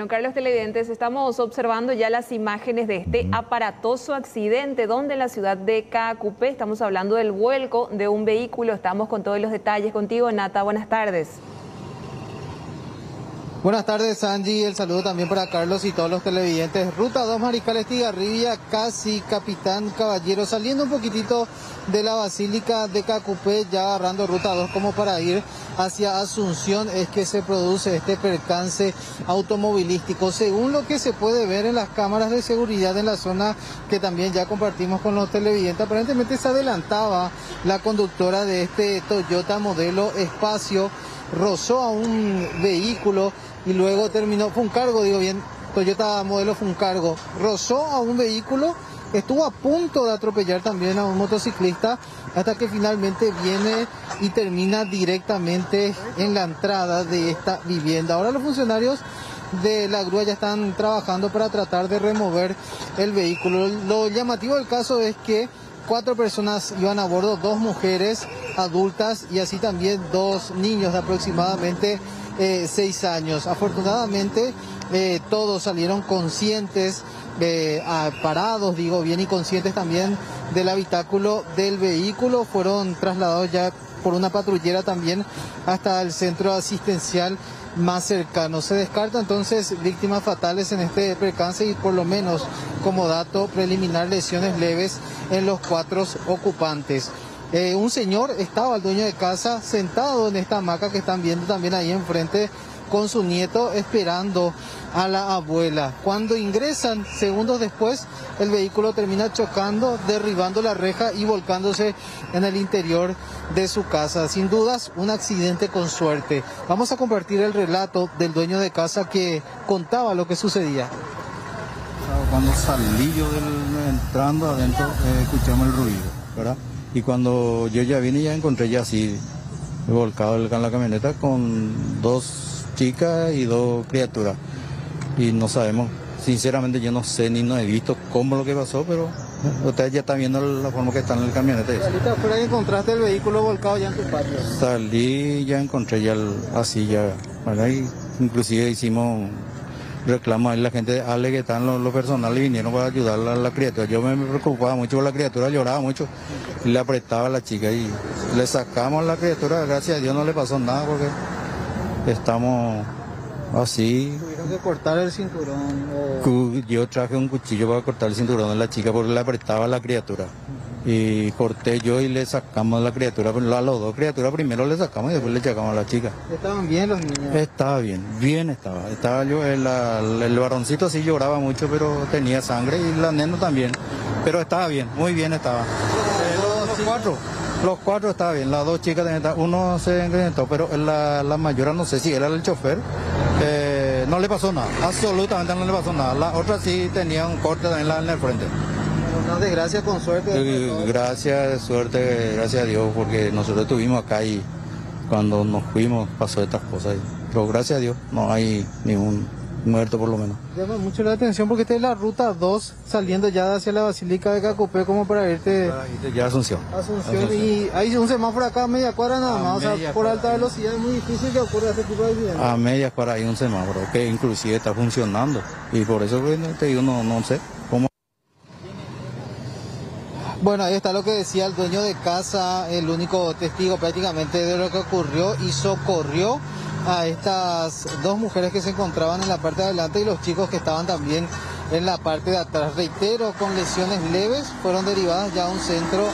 Bueno, Carlos televidentes, estamos observando ya las imágenes de este aparatoso accidente donde en la ciudad de Caacupé estamos hablando del vuelco de un vehículo. Estamos con todos los detalles contigo, Nata. Buenas tardes. Buenas tardes, Angie. El saludo también para Carlos y todos los televidentes. Ruta 2, Mariscal Estigarribia, casi Capitán Caballero, saliendo un poquitito de la Basílica de Caacupé, ya agarrando Ruta 2 como para ir hacia Asunción, es que se produce este percance automovilístico. Según lo que se puede ver en las cámaras de seguridad en la zona que también ya compartimos con los televidentes, aparentemente se adelantaba la conductora de este Toyota modelo Espacio, rozó a un vehículo y luego terminó, fue un cargo, digo bien, Toyota modelo fue un cargo, rozó a un vehículo, estuvo a punto de atropellar también a un motociclista hasta que finalmente viene y termina directamente en la entrada de esta vivienda. Ahora los funcionarios de la grúa ya están trabajando para tratar de remover el vehículo. Lo llamativo del caso es que 4 personas iban a bordo, 2 mujeres adultas y así también 2 niños de aproximadamente 6 años. Afortunadamente todos salieron conscientes, parados, digo bien, y conscientes también del habitáculo del vehículo. Fueron trasladados ya por una patrullera también hasta el centro asistencial más cercano. Se descarta entonces víctimas fatales en este percance y por lo menos como dato preliminar lesiones leves en los 4 ocupantes. Un señor estaba, el dueño de casa, sentado en esta hamaca que están viendo también ahí enfrente con su nieto esperando a la abuela. Cuando ingresan, segundos después, el vehículo termina chocando, derribando la reja y volcándose en el interior de su casa. Sin dudas, un accidente con suerte. Vamos a compartir el relato del dueño de casa que contaba lo que sucedía. Cuando salí yo entrando adentro, escuchamos el ruido, ¿verdad? Y cuando yo ya vine, ya encontré ya así, volcado en la camioneta con 2 chicas y 2 criaturas. Y no sabemos, sinceramente yo no sé ni no he visto cómo lo que pasó, pero ustedes ya están viendo la forma que están en el camioneta. ¿Saliste afuera y encontraste el vehículo volcado ya en tu patio? Salí, ya encontré ya así ya, ¿verdad? Y inclusive hicimos reclamos a la gente, Ale, que están los personales, vinieron para ayudar a la criatura. Yo me preocupaba mucho por la criatura, lloraba mucho, y le apretaba a la chica y le sacamos a la criatura. Gracias a Dios no le pasó nada porque estamos así. ¿Tuvieron que cortar el cinturón? Yo traje un cuchillo para cortar el cinturón de la chica porque le apretaba a la criatura. Y corté yo y le sacamos a la criatura, a los 2 criaturas primero le sacamos y después le sacamos a la chica. ¿Estaban bien los niños? Estaba bien estaba. Estaba yo, el varoncito sí lloraba mucho, pero tenía sangre, y la nena también. Pero estaba bien, muy bien estaba. Los 4 estaban bien, las 2 chicas también estaban. Uno se engrentó, pero la mayor no sé si era el chofer. No le pasó nada, absolutamente no le pasó nada. La otra sí tenía un corte también en el frente. Una desgracia con suerte. Gracias, suerte, gracias a Dios, porque nosotros estuvimos acá y cuando nos fuimos pasó estas cosas. Pero gracias a Dios no hay ningún muerto por lo menos. Llama mucho la atención porque esta es la ruta 2 saliendo ya hacia la Basílica de Caacupé como para irte ya a Asunción. Y hay un semáforo acá a media cuadra nada más, o sea, por alta velocidad es muy difícil que ocurra este tipo de accidentes. A media cuadra hay un semáforo que inclusive está funcionando y por eso te digo, no sé cómo. Bueno, ahí está lo que decía el dueño de casa, el único testigo prácticamente de lo que ocurrió, y socorrió a estas 2 mujeres que se encontraban en la parte de adelante y los chicos que estaban también en la parte de atrás. Reitero, con lesiones leves, fueron derivadas ya a un centro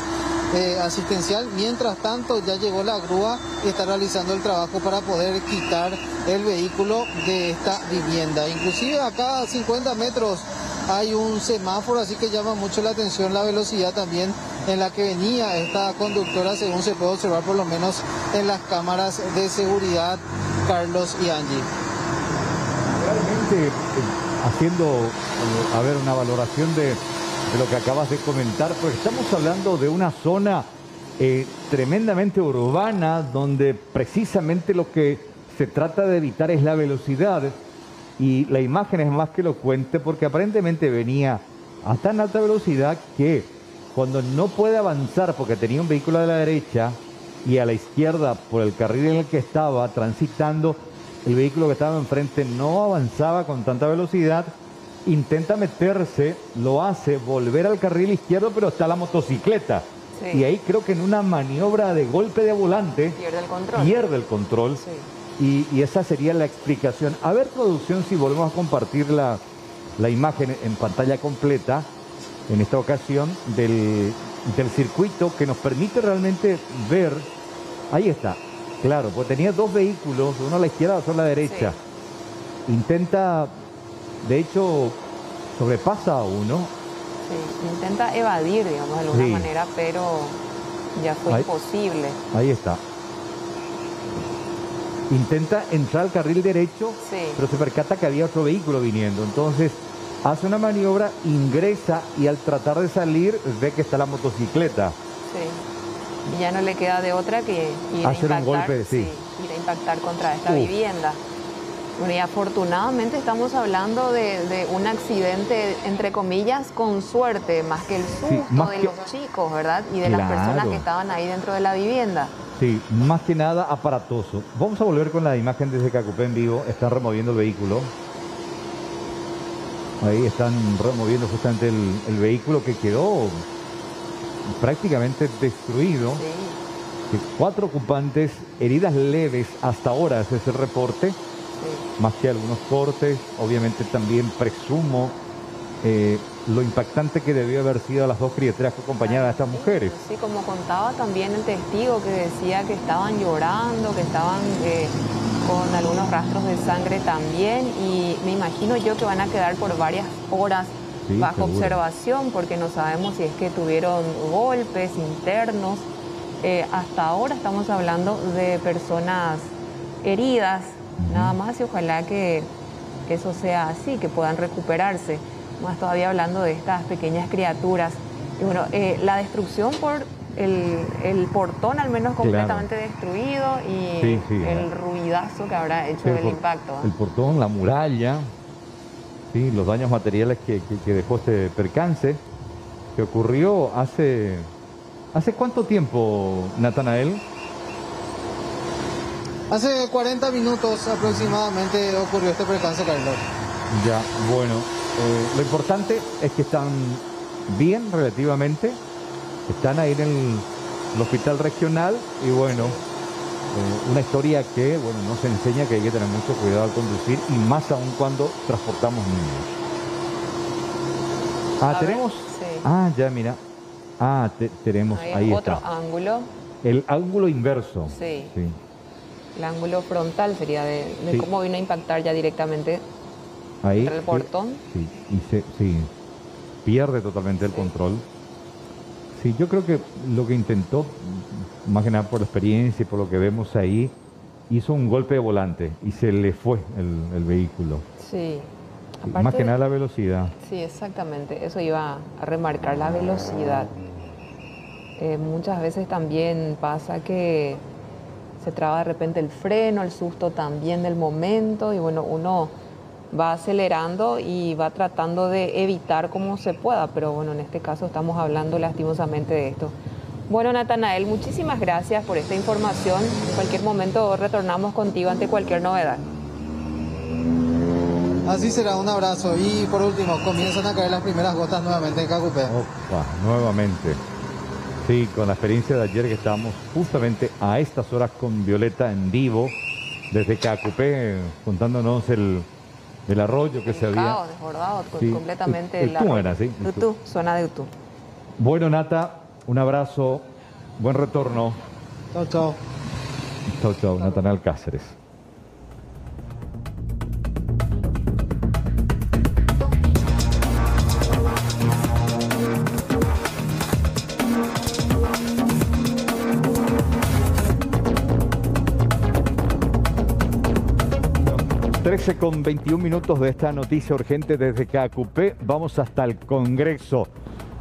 asistencial. Mientras tanto, ya llegó la grúa y está realizando el trabajo para poder quitar el vehículo de esta vivienda. Inclusive acá a 50 metros hay un semáforo, así que llama mucho la atención la velocidad también en la que venía esta conductora, según se puede observar por lo menos en las cámaras de seguridad, Carlos y Angie. Realmente haciendo, a ver, una valoración de lo que acabas de comentar, pues estamos hablando de una zona tremendamente urbana, donde precisamente lo que se trata de evitar es la velocidad. Y la imagen es más que elocuente porque aparentemente venía a tan alta velocidad que cuando no puede avanzar porque tenía un vehículo a la derecha y a la izquierda por el carril en el que estaba transitando, el vehículo que estaba enfrente no avanzaba con tanta velocidad, intenta meterse, lo hace, volver al carril izquierdo, pero está la motocicleta. Sí. Y ahí creo que en una maniobra de golpe de volante pierde el control. Sí. Y esa sería la explicación. A ver, producción, si volvemos a compartir la imagen en pantalla completa, en esta ocasión, del circuito, que nos permite realmente ver. Ahí está, claro, pues tenía dos vehículos, uno a la izquierda y otro a la derecha. Sí. Intenta, de hecho, sobrepasa a uno. Sí, intenta evadir, digamos, de alguna manera, pero ya fue imposible. Ahí está. Intenta entrar al carril derecho, pero se percata que había otro vehículo viniendo. Entonces, hace una maniobra, ingresa y al tratar de salir, ve que está la motocicleta. Sí. Y ya no le queda de otra que ir a hacer impactar, un golpe, ir a impactar contra esta vivienda. Bueno, y afortunadamente estamos hablando de un accidente, entre comillas, con suerte, más que el susto de los chicos, ¿verdad? Y de las personas que estaban ahí dentro de la vivienda. Sí, más que nada aparatoso. Vamos a volver con la imagen desde Cacupé en vivo. Están removiendo el vehículo. Ahí están removiendo justamente el vehículo que quedó prácticamente destruido. Sí. 4 ocupantes, heridas leves hasta ahora, ese es el reporte. Sí. Más que algunos cortes, obviamente también presumo lo impactante que debió haber sido a las 2 criaturas que acompañaban a estas mujeres. Sí, como contaba también el testigo, que decía que estaban llorando, que estaban con algunos rastros de sangre también, y me imagino yo que van a quedar por varias horas bajo observación, porque no sabemos si es que tuvieron golpes internos. Hasta ahora estamos hablando de personas heridas, nada más, y ojalá que eso sea así, que puedan recuperarse. Más todavía hablando de estas pequeñas criaturas. Y bueno, la destrucción por el portón al menos completamente destruido, y el ruidazo que habrá hecho el impacto. El portón, la muralla, los daños materiales que dejó este percance, que ocurrió ¿hace cuánto tiempo, Natanael? Hace 40 minutos aproximadamente ocurrió este percance, Carlos. Ya, bueno, lo importante es que están bien relativamente, están ahí en el hospital regional, y bueno, una historia que, bueno, nos enseña que hay que tener mucho cuidado al conducir, y más aún cuando transportamos niños. Tenemos... ya, mira. Tenemos, ahí otro está. Ángulo. El ángulo inverso. Sí. El ángulo frontal sería de cómo vino a impactar ya directamente ahí, contra el portón. Y pierde totalmente el control. Sí, yo creo que lo que intentó, más que nada por la experiencia y por lo que vemos ahí, hizo un golpe de volante y se le fue el vehículo. Sí. Más que nada la velocidad. Sí, exactamente. Eso iba a remarcar, la velocidad. Muchas veces también pasa que se traba de repente el freno, el susto también del momento, y bueno, uno va acelerando y va tratando de evitar como se pueda, pero bueno, en este caso estamos hablando lastimosamente de esto. Bueno, Natanael, muchísimas gracias por esta información. En cualquier momento retornamos contigo ante cualquier novedad. Así será, un abrazo. Y por último, comienzan a caer las primeras gotas nuevamente en Cacupé. Nuevamente. Sí, con la experiencia de ayer, que estábamos justamente a estas horas con Violeta en vivo desde Cacupé, contándonos el arroyo que se había... desbordado completamente el arroyo. Utú, zona de Utú. Bueno, Nata, un abrazo, buen retorno. Chau. Chau, Natanael Cáceres. Con 21 minutos de esta noticia urgente desde Cacupé. Vamos hasta el Congreso.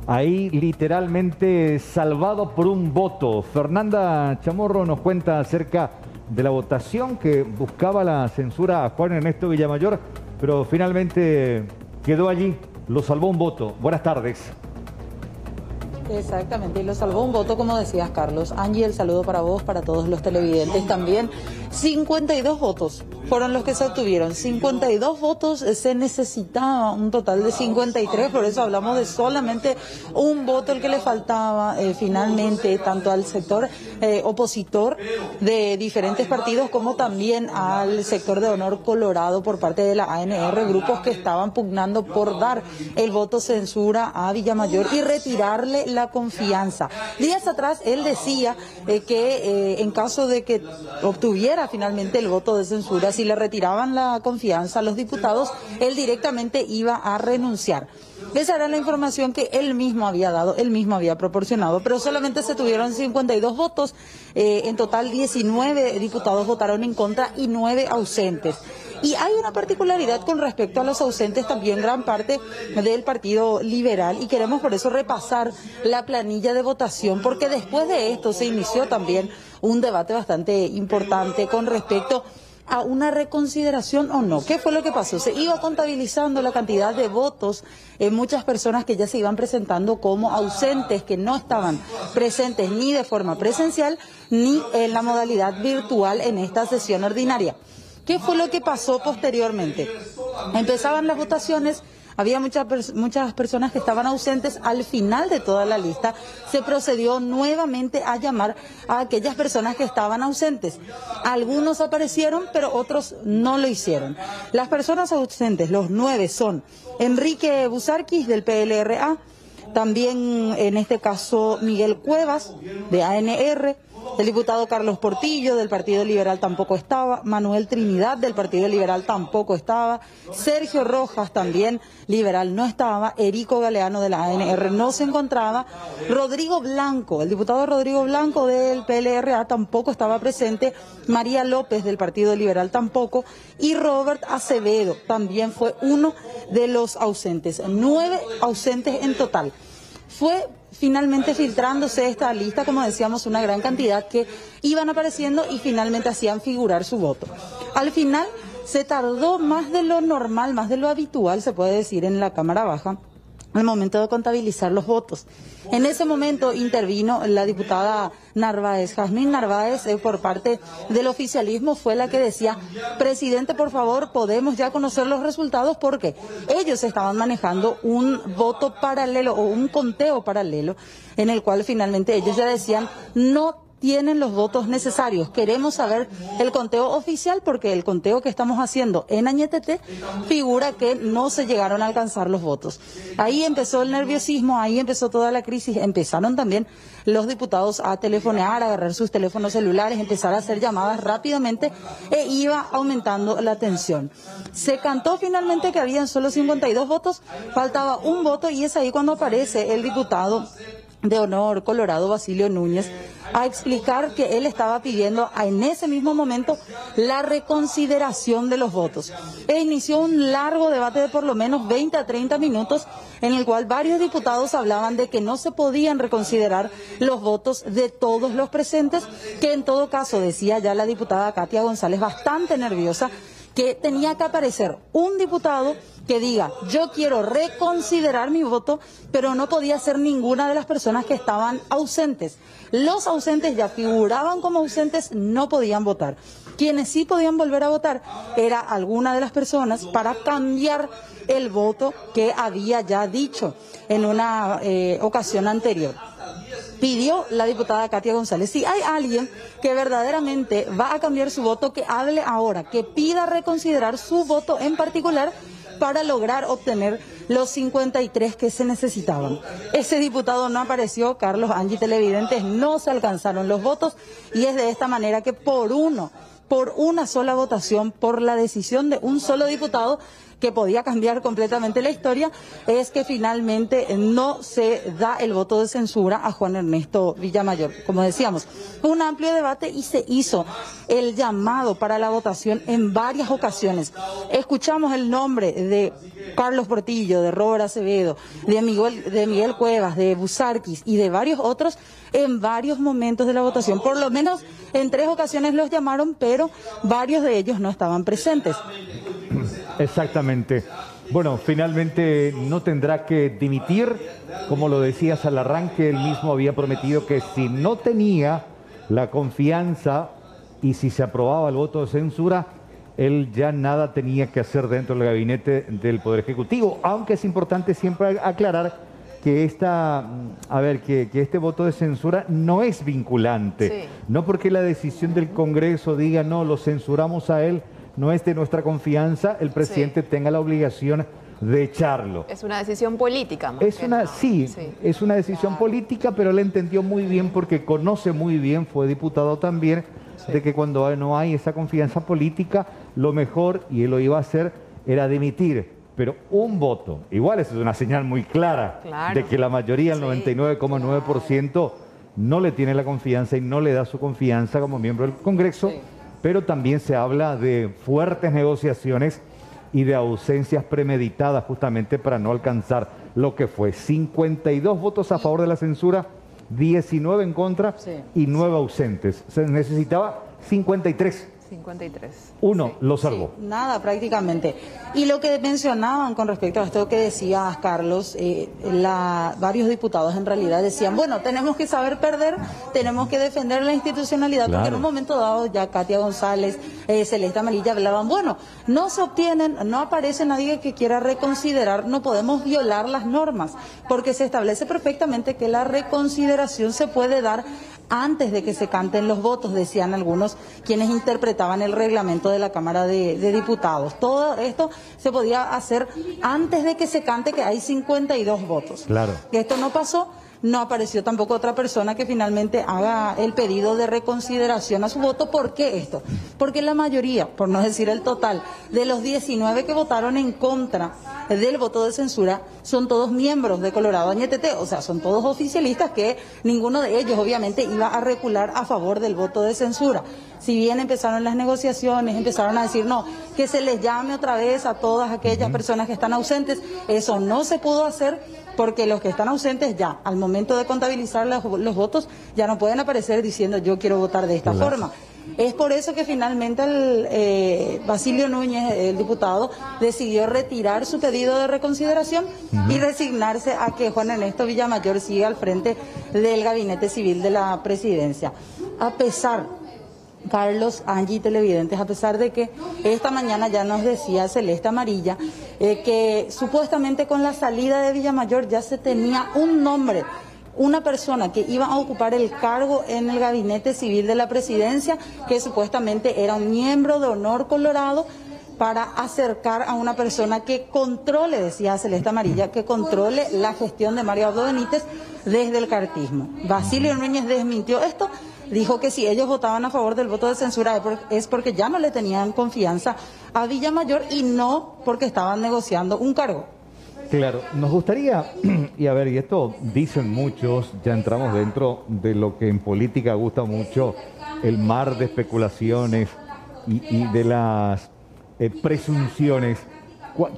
Ahí literalmente salvado por un voto. Fernanda Chamorro nos cuenta acerca de la votación que buscaba la censura a Juan Ernesto Villamayor, pero finalmente quedó allí. Lo salvó un voto. Buenas tardes. Exactamente, y lo salvó un voto, como decías, Carlos. Angie, el saludo para vos, para todos los televidentes también. 52 votos fueron los que se obtuvieron. 52 votos, se necesitaba un total de 53, por eso hablamos de solamente un voto el que le faltaba finalmente, tanto al sector opositor de diferentes partidos como también al sector de Honor Colorado por parte de la ANR, grupos que estaban pugnando por dar el voto censura a Villamayor y retirarle la confianza. Días atrás él decía que en caso de que obtuviera finalmente el voto de censura, si le retiraban la confianza a los diputados, él directamente iba a renunciar. Esa era la información que él mismo había dado, él mismo había proporcionado, pero solamente se tuvieron 52 votos, en total 19 diputados votaron en contra y 9 ausentes. Y hay una particularidad con respecto a los ausentes, también gran parte del Partido Liberal, y queremos por eso repasar la planilla de votación, porque después de esto se inició también un debate bastante importante con respecto a una reconsideración o no. ¿Qué fue lo que pasó? Se iba contabilizando la cantidad de votos en muchas personas que ya se iban presentando como ausentes, que no estaban presentes ni de forma presencial ni en la modalidad virtual en esta sesión ordinaria. ¿Qué fue lo que pasó posteriormente? Empezaban las votaciones, había muchas personas que estaban ausentes. Al final de toda la lista se procedió nuevamente a llamar a aquellas personas que estaban ausentes. Algunos aparecieron, pero otros no lo hicieron. Las personas ausentes, los 9, son Enrique Busarquis del PLRA, también en este caso Miguel Cuevas de ANR, el diputado Carlos Portillo del Partido Liberal tampoco estaba, Manuel Trinidad del Partido Liberal tampoco estaba, Sergio Rojas también liberal no estaba, Erico Galeano de la ANR no se encontraba, Rodrigo Blanco, el diputado Rodrigo Blanco del PLRA tampoco estaba presente, María López del Partido Liberal tampoco, y Robert Acevedo también fue uno de los ausentes. 9 ausentes en total. Fue finalmente filtrándose esta lista, como decíamos, una gran cantidad que iban apareciendo y finalmente hacían figurar su voto. Al final se tardó más de lo normal, más de lo habitual, se puede decir, en la Cámara Baja, al momento de contabilizar los votos. En ese momento intervino la diputada Narváez, Jazmín Narváez, por parte del oficialismo, fue la que decía: presidente, por favor, podemos ya conocer los resultados, porque ellos estaban manejando un voto paralelo o un conteo paralelo, en el cual finalmente ellos ya decían: no tienen los votos necesarios, queremos saber el conteo oficial, porque el conteo que estamos haciendo en Añetete figura que no se llegaron a alcanzar los votos. Ahí empezó el nerviosismo, ahí empezó toda la crisis, empezaron también los diputados a telefonear, a agarrar sus teléfonos celulares, empezar a hacer llamadas rápidamente, e iba aumentando la tensión. Se cantó finalmente que habían solo 52 votos, faltaba un voto, y es ahí cuando aparece el diputado de Honor Colorado, Basilio Núñez, a explicar que él estaba pidiendo en ese mismo momento la reconsideración de los votos. E inició un largo debate de por lo menos 20 a 30 minutos, en el cual varios diputados hablaban de que no se podían reconsiderar los votos de todos los presentes, que en todo caso, decía ya la diputada Katia González, bastante nerviosa, que tenía que aparecer un diputado que diga: yo quiero reconsiderar mi voto, pero no podía ser ninguna de las personas que estaban ausentes. Los ausentes ya figuraban como ausentes, no podían votar. Quienes sí podían volver a votar era alguna de las personas para cambiar el voto que había ya dicho en una ocasión anterior. Pidió la diputada Katia González: si hay alguien que verdaderamente va a cambiar su voto, que hable ahora, que pida reconsiderar su voto en particular para lograr obtener los 53 que se necesitaban. Ese diputado no apareció, Carlos, Angie, televidentes, no se alcanzaron los votos, y es de esta manera que por una sola votación, por la decisión de un solo diputado, que podía cambiar completamente la historia, es que finalmente no se da el voto de censura a Juan Ernesto Villamayor. Como decíamos, un amplio debate, y se hizo el llamado para la votación en varias ocasiones. Escuchamos el nombre de Carlos Portillo, de Robert Acevedo, de Miguel Cuevas, de Busarquis y de varios otros en varios momentos de la votación. Por lo menos en 3 ocasiones los llamaron, pero varios de ellos no estaban presentes. Exactamente. Bueno, finalmente no tendrá que dimitir, como lo decías al arranque, él mismo había prometido que si no tenía la confianza y si se aprobaba el voto de censura, él ya nada tenía que hacer dentro del gabinete del Poder Ejecutivo, aunque es importante siempre aclarar que que este voto de censura no es vinculante. Sí. No porque la decisión del Congreso diga no, lo censuramos a él, no es de nuestra confianza, el presidente tenga la obligación de echarlo. Es una decisión política, más Es que una, nada. sí, es una decisión política, pero él entendió muy bien porque conoce muy bien, fue diputado también, de que cuando no hay esa confianza política, lo mejor, y él lo iba a hacer, era dimitir. Pero un voto, igual eso es una señal muy clara de que la mayoría, el 99,9%, no le tiene la confianza y no le da su confianza como miembro del Congreso, pero también se habla de fuertes negociaciones y de ausencias premeditadas justamente para no alcanzar lo que fue 52 votos a favor de la censura, 19 en contra y 9 ausentes. Se necesitaba 53. 53. Uno lo salvó. Nada, prácticamente. Y lo que mencionaban con respecto a esto que decías, Carlos, varios diputados en realidad decían, bueno, tenemos que saber perder, tenemos que defender la institucionalidad, porque en un momento dado ya Katia González, Celeste Amarilla hablaban, bueno, no se obtienen, no aparece nadie que quiera reconsiderar, no podemos violar las normas, porque se establece perfectamente que la reconsideración se puede dar antes de que se canten los votos, decían algunos quienes interpretaban el reglamento de la Cámara de Diputados. Todo esto se podía hacer antes de que se cante que hay 52 votos. Claro. Esto no pasó. No apareció tampoco otra persona que finalmente haga el pedido de reconsideración a su voto. ¿Por qué esto? Porque la mayoría, por no decir el total, de los 19 que votaron en contra del voto de censura son todos miembros de Colorado Añetete, o sea, son todos oficialistas que ninguno de ellos obviamente iba a recular a favor del voto de censura. Si bien empezaron las negociaciones, empezaron a decir no, que se les llame otra vez a todas aquellas personas que están ausentes, eso no se pudo hacer porque los que están ausentes ya, al momento de contabilizar los votos, ya no pueden aparecer diciendo yo quiero votar de esta forma. Es por eso que finalmente Basilio Núñez, el diputado, decidió retirar su pedido de reconsideración y resignarse a que Juan Ernesto Villamayor siga al frente del Gabinete Civil de la Presidencia. A pesar, Carlos, Angie, televidentes, a pesar de que esta mañana ya nos decía Celeste Amarilla que supuestamente con la salida de Villamayor ya se tenía un nombre, una persona que iba a ocupar el cargo en el Gabinete Civil de la Presidencia, que supuestamente era un miembro de honor colorado, para acercar a una persona que controle, decía Celeste Amarilla, que controle la gestión de Mario Abdo Benítez desde el cartismo. Basilio Núñez desmintió esto, dijo que si ellos votaban a favor del voto de censura es porque ya no le tenían confianza a Villamayor y no porque estaban negociando un cargo. Claro, nos gustaría, y a ver, y esto dicen muchos, ya entramos dentro de lo que en política gusta mucho, el mar de especulaciones y de las presunciones.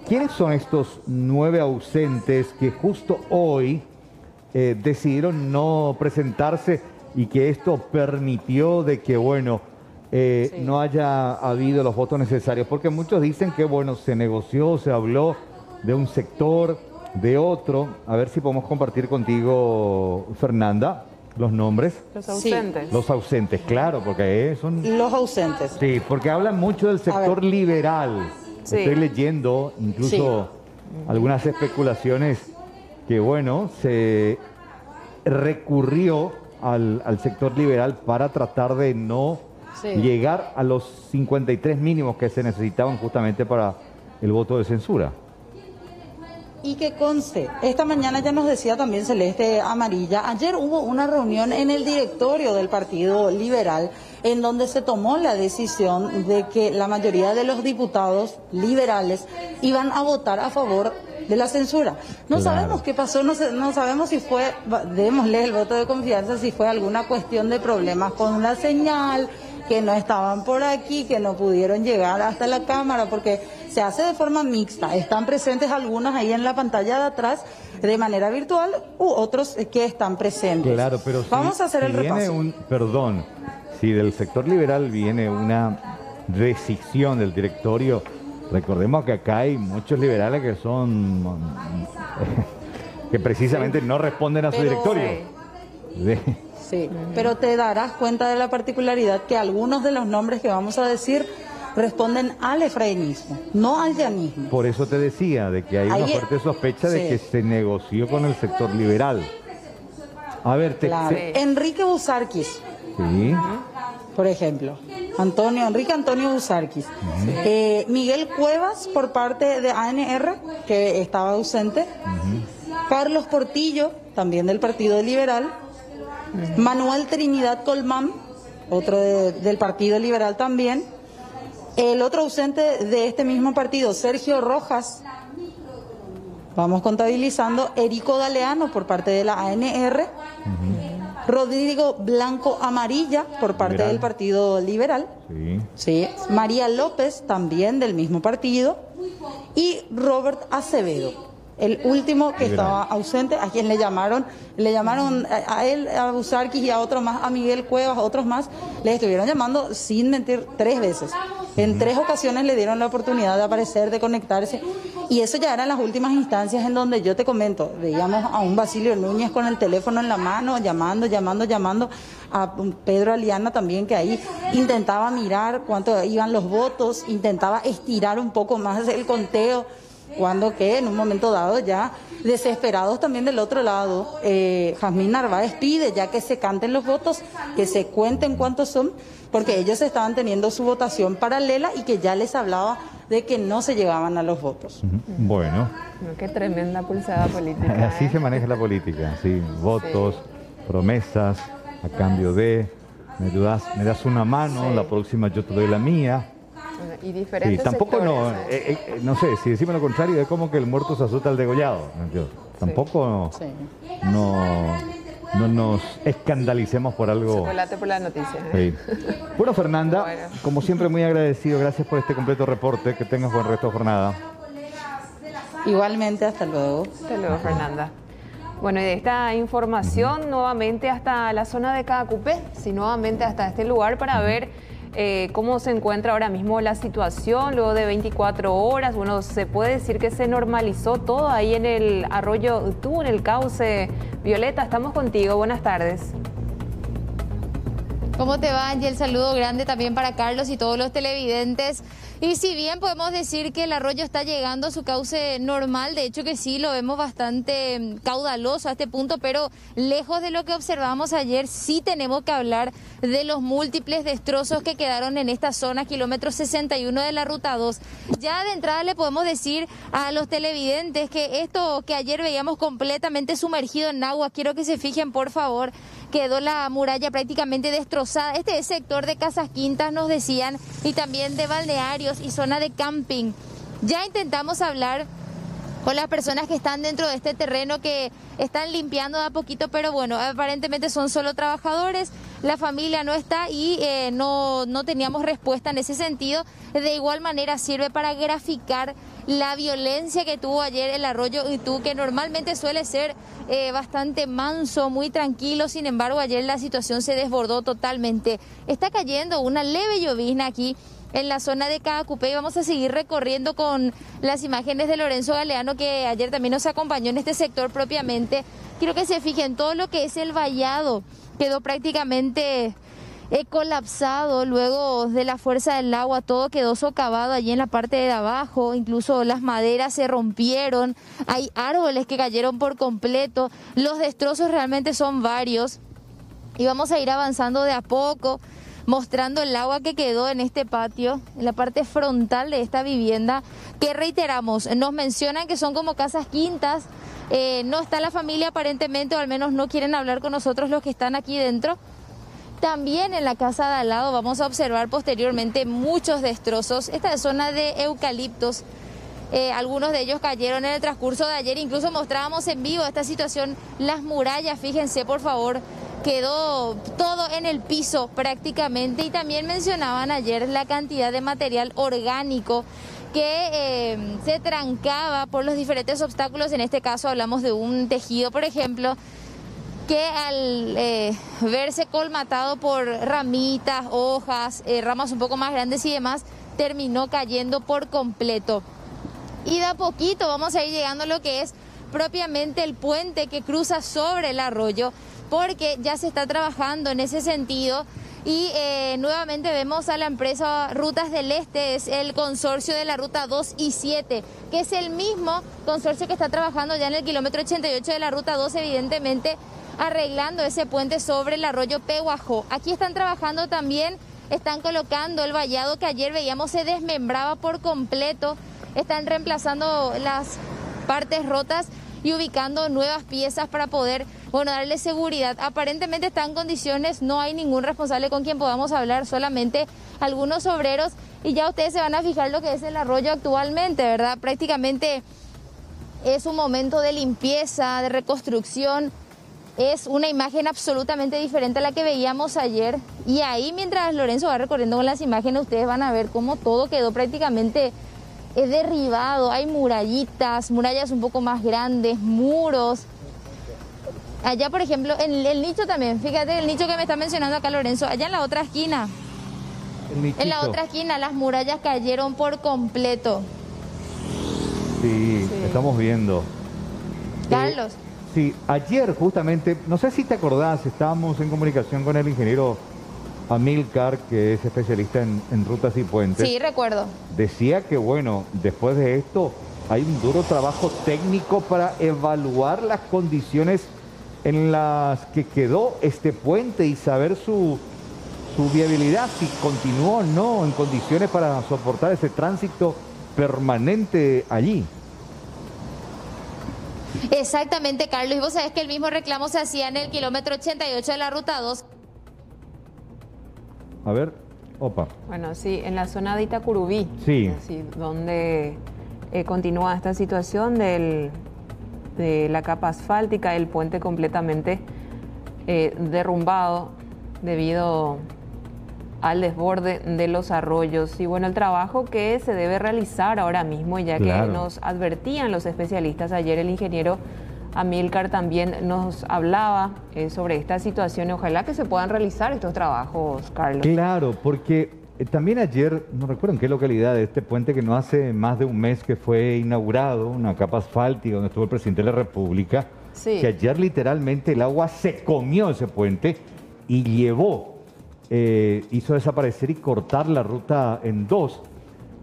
¿Quiénes son estos 9 ausentes que justo hoy decidieron no presentarse y que esto permitió de que, bueno, no haya habido los votos necesarios? Porque muchos dicen que, bueno, se negoció, se habló de un sector, de otro. A ver si podemos compartir contigo, Fernanda, los nombres. Los ausentes. Sí. Los ausentes, claro, porque son... Los ausentes. Sí, porque hablan mucho del sector liberal. Sí. Estoy leyendo incluso algunas especulaciones que, bueno, se recurrió al sector liberal para tratar de no llegar a los 53 mínimos que se necesitaban justamente para el voto de censura. Y que conste, esta mañana ya nos decía también Celeste Amarilla, ayer hubo una reunión en el directorio del Partido Liberal en donde se tomó la decisión de que la mayoría de los diputados liberales iban a votar a favor de la censura. No sabemos qué pasó, no sabemos si fue, démosle el voto de confianza, si fue alguna cuestión de problemas con la señal, que no estaban por aquí, que no pudieron llegar hasta la cámara, porque se hace de forma mixta. Están presentes algunas ahí en la pantalla de atrás de manera virtual u otros que están presentes. Claro, pero vamos a hacer el repaso. Perdón, si del sector liberal viene una decisión del directorio, recordemos que acá hay muchos liberales que son que precisamente no responden a su directorio. Sí, pero te darás cuenta de la particularidad que algunos de los nombres que vamos a decir responden al efraínismo, no al llanismo. Por eso te decía, de que hay una fuerte sospecha de sí, que se negoció con el sector liberal. A ver, claro. Enrique Busarquis, sí, por ejemplo. Enrique Antonio Busarquis. Miguel Cuevas por parte de ANR, que estaba ausente. Carlos Portillo, también del Partido Liberal. Manuel Trinidad Colmán, otro del Partido Liberal también. El otro ausente de este mismo partido, Sergio Rojas. Vamos contabilizando. Erico Galeano por parte de la ANR. Rodrigo Blanco Amarilla por parte del Partido Liberal. Sí. María López también del mismo partido. Y Robert Acevedo, el último que estaba ausente, a quien le llamaron a él, a Busarquis y a otros más, a Miguel Cuevas, a otros más, le estuvieron llamando sin mentir 3 veces. En 3 ocasiones le dieron la oportunidad de aparecer, de conectarse, y eso ya eran las últimas instancias en donde yo te comento, veíamos a un Basilio Núñez con el teléfono en la mano, llamando, a Pedro Aliana también, que ahí intentaba mirar cuánto iban los votos, intentaba estirar un poco más el conteo, cuando que en un momento dado ya desesperados también del otro lado, Jazmín Narváez pide ya que se canten los votos, que se cuenten cuántos son, porque ellos estaban teniendo su votación paralela y que ya les hablaba de que no se llegaban a los votos. Bueno. Qué tremenda pulsada política. Así se maneja la política, sí, votos, promesas, a cambio de, me das una mano, la próxima yo te doy la mía. Y diferentes tampoco sectores, no sé, si decimos lo contrario, es como que el muerto se asusta al degollado. Tampoco no nos escandalicemos por algo. Chocolate por la noticia. Bueno, Fernanda, como siempre muy agradecido, gracias por este completo reporte, que tengas buen resto de jornada. Igualmente, hasta luego. Hasta luego, Fernanda. Bueno, y de esta información nuevamente hasta la zona de Caacupé, sí, nuevamente hasta este lugar para ver cómo se encuentra ahora mismo la situación luego de 24 horas. Bueno, se puede decir que se normalizó todo ahí en el arroyo Utú, en el cauce. Violeta, estamos contigo. Buenas tardes. ¿Cómo te va, Angie? El saludo grande también para Carlos y todos los televidentes. Y si bien podemos decir que el arroyo está llegando a su cauce normal, de hecho que sí, lo vemos bastante caudaloso a este punto, pero lejos de lo que observamos ayer, sí tenemos que hablar de los múltiples destrozos que quedaron en esta zona, kilómetro 61 de la Ruta 2. Ya de entrada le podemos decir a los televidentes que esto que ayer veíamos completamente sumergido en agua, quiero que se fijen por favor, quedó la muralla prácticamente destrozada. Este es sector de Casas Quintas, nos decían, y también de balnearios y zona de camping. Ya intentamos hablar con las personas que están dentro de este terreno, que están limpiando de a poquito, pero bueno, aparentemente son solo trabajadores, la familia no está y no teníamos respuesta en ese sentido. De igual manera sirve para graficar la violencia que tuvo ayer el arroyo Utú, que normalmente suele ser bastante manso, muy tranquilo. Sin embargo, ayer la situación se desbordó totalmente. Está cayendo una leve llovizna aquí en la zona de Caacupé y vamos a seguir recorriendo con las imágenes de Lorenzo Galeano, que ayer también nos acompañó en este sector propiamente. Quiero que se fijen, todo lo que es el vallado quedó prácticamente colapsado luego de la fuerza del agua, todo quedó socavado allí en la parte de abajo, incluso las maderas se rompieron, hay árboles que cayeron por completo, los destrozos realmente son varios y vamos a ir avanzando de a poco, mostrando el agua que quedó en este patio, en la parte frontal de esta vivienda, que reiteramos, nos mencionan que son como casas quintas, no está la familia aparentemente, o al menos no quieren hablar con nosotros los que están aquí dentro. También en la casa de al lado vamos a observar posteriormente muchos destrozos. Esta es zona de eucaliptos, algunos de ellos cayeron en el transcurso de ayer, incluso mostrábamos en vivo esta situación, las murallas, fíjense por favor, quedó todo en el piso prácticamente, y también mencionaban ayer la cantidad de material orgánico que se trancaba por los diferentes obstáculos. En este caso hablamos de un tejido, por ejemplo, que al verse colmatado por ramitas, hojas, ramas un poco más grandes y demás, terminó cayendo por completo. Y de a poquito vamos a ir llegando a lo que es propiamente el puente que cruza sobre el arroyo, porque ya se está trabajando en ese sentido Y nuevamente vemos a la empresa Rutas del Este, es el consorcio de la ruta 2 y 7, que es el mismo consorcio que está trabajando ya en el kilómetro 88 de la ruta 2, evidentemente arreglando ese puente sobre el arroyo Peguajó. Aquí están trabajando también, están colocando el vallado que ayer veíamos se desmembraba por completo, están reemplazando las partes rotas y ubicando nuevas piezas para poder, bueno, darle seguridad. Aparentemente está en condiciones, no hay ningún responsable con quien podamos hablar, solamente algunos obreros, y ya ustedes se van a fijar lo que es el arroyo actualmente, ¿verdad? Prácticamente es un momento de limpieza, de reconstrucción, es una imagen absolutamente diferente a la que veíamos ayer, y ahí mientras Lorenzo va recorriendo con las imágenes, ustedes van a ver cómo todo quedó prácticamente derribado. Hay murallitas, murallas un poco más grandes, muros. Allá, por ejemplo, en el nicho también, fíjate el nicho que me está mencionando acá Lorenzo, allá en la otra esquina. En la otra esquina las murallas cayeron por completo. Sí, estamos viendo. Carlos. Sí, ayer justamente, no sé si te acordás, estábamos en comunicación con el ingeniero Amílcar, que es especialista en rutas y puentes. Sí, recuerdo. Decía que, bueno, después de esto hay un duro trabajo técnico para evaluar las condiciones en las que quedó este puente y saber su viabilidad, si continúa o no en condiciones para soportar ese tránsito permanente allí. Exactamente, Carlos. Y vos sabés que el mismo reclamo se hacía en el kilómetro 88 de la ruta 2. A ver, opa. Bueno, sí, en la zona de Itacurubí, sí, donde continúa esta situación de la capa asfáltica, el puente completamente derrumbado debido al desborde de los arroyos. Y bueno, el trabajo que se debe realizar ahora mismo, ya que nos advertían los especialistas ayer, el ingeniero Amílcar también nos hablaba sobre esta situación y ojalá que se puedan realizar estos trabajos, Carlos. Claro, porque también ayer, no recuerdo en qué localidad, de este puente que no hace más de un mes que fue inaugurado, una capa asfáltica donde estuvo el presidente de la República, que ayer literalmente el agua se comió ese puente y hizo desaparecer y cortar la ruta en dos.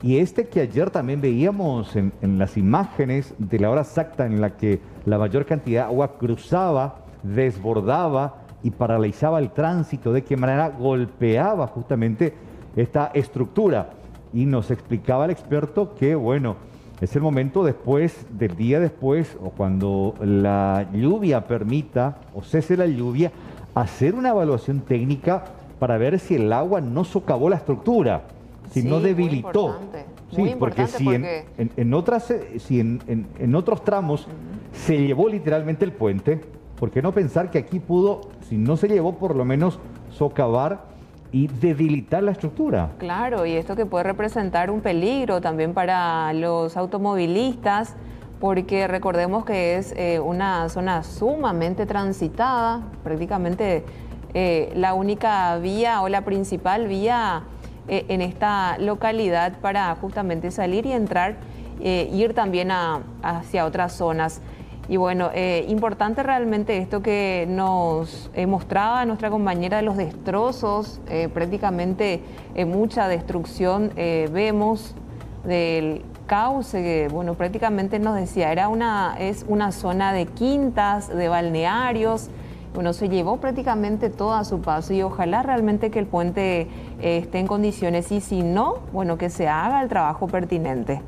Y este que ayer también veíamos en las imágenes de la hora exacta en la que la mayor cantidad de agua cruzaba, desbordaba y paralizaba el tránsito, de qué manera golpeaba justamente esta estructura. Y nos explicaba el experto que, bueno, es el momento después, del día después, o cuando la lluvia permita, o cese la lluvia, hacer una evaluación técnica para ver si el agua no socavó la estructura, si no debilitó. Sí, porque si en otros tramos se llevó literalmente el puente, ¿por qué no pensar que aquí pudo, si no se llevó, por lo menos socavar y debilitar la estructura? Claro, y esto que puede representar un peligro también para los automovilistas, porque recordemos que es una zona sumamente transitada, prácticamente la única vía o la principal vía en esta localidad para justamente salir y entrar, ir también hacia otras zonas. Y bueno, importante realmente esto que nos mostraba nuestra compañera de los destrozos, prácticamente mucha destrucción vemos del cauce, que bueno, prácticamente nos decía, es una zona de quintas, de balnearios. Bueno, se llevó prácticamente todo a su paso y ojalá realmente que el puente esté en condiciones y si no, bueno, que se haga el trabajo pertinente.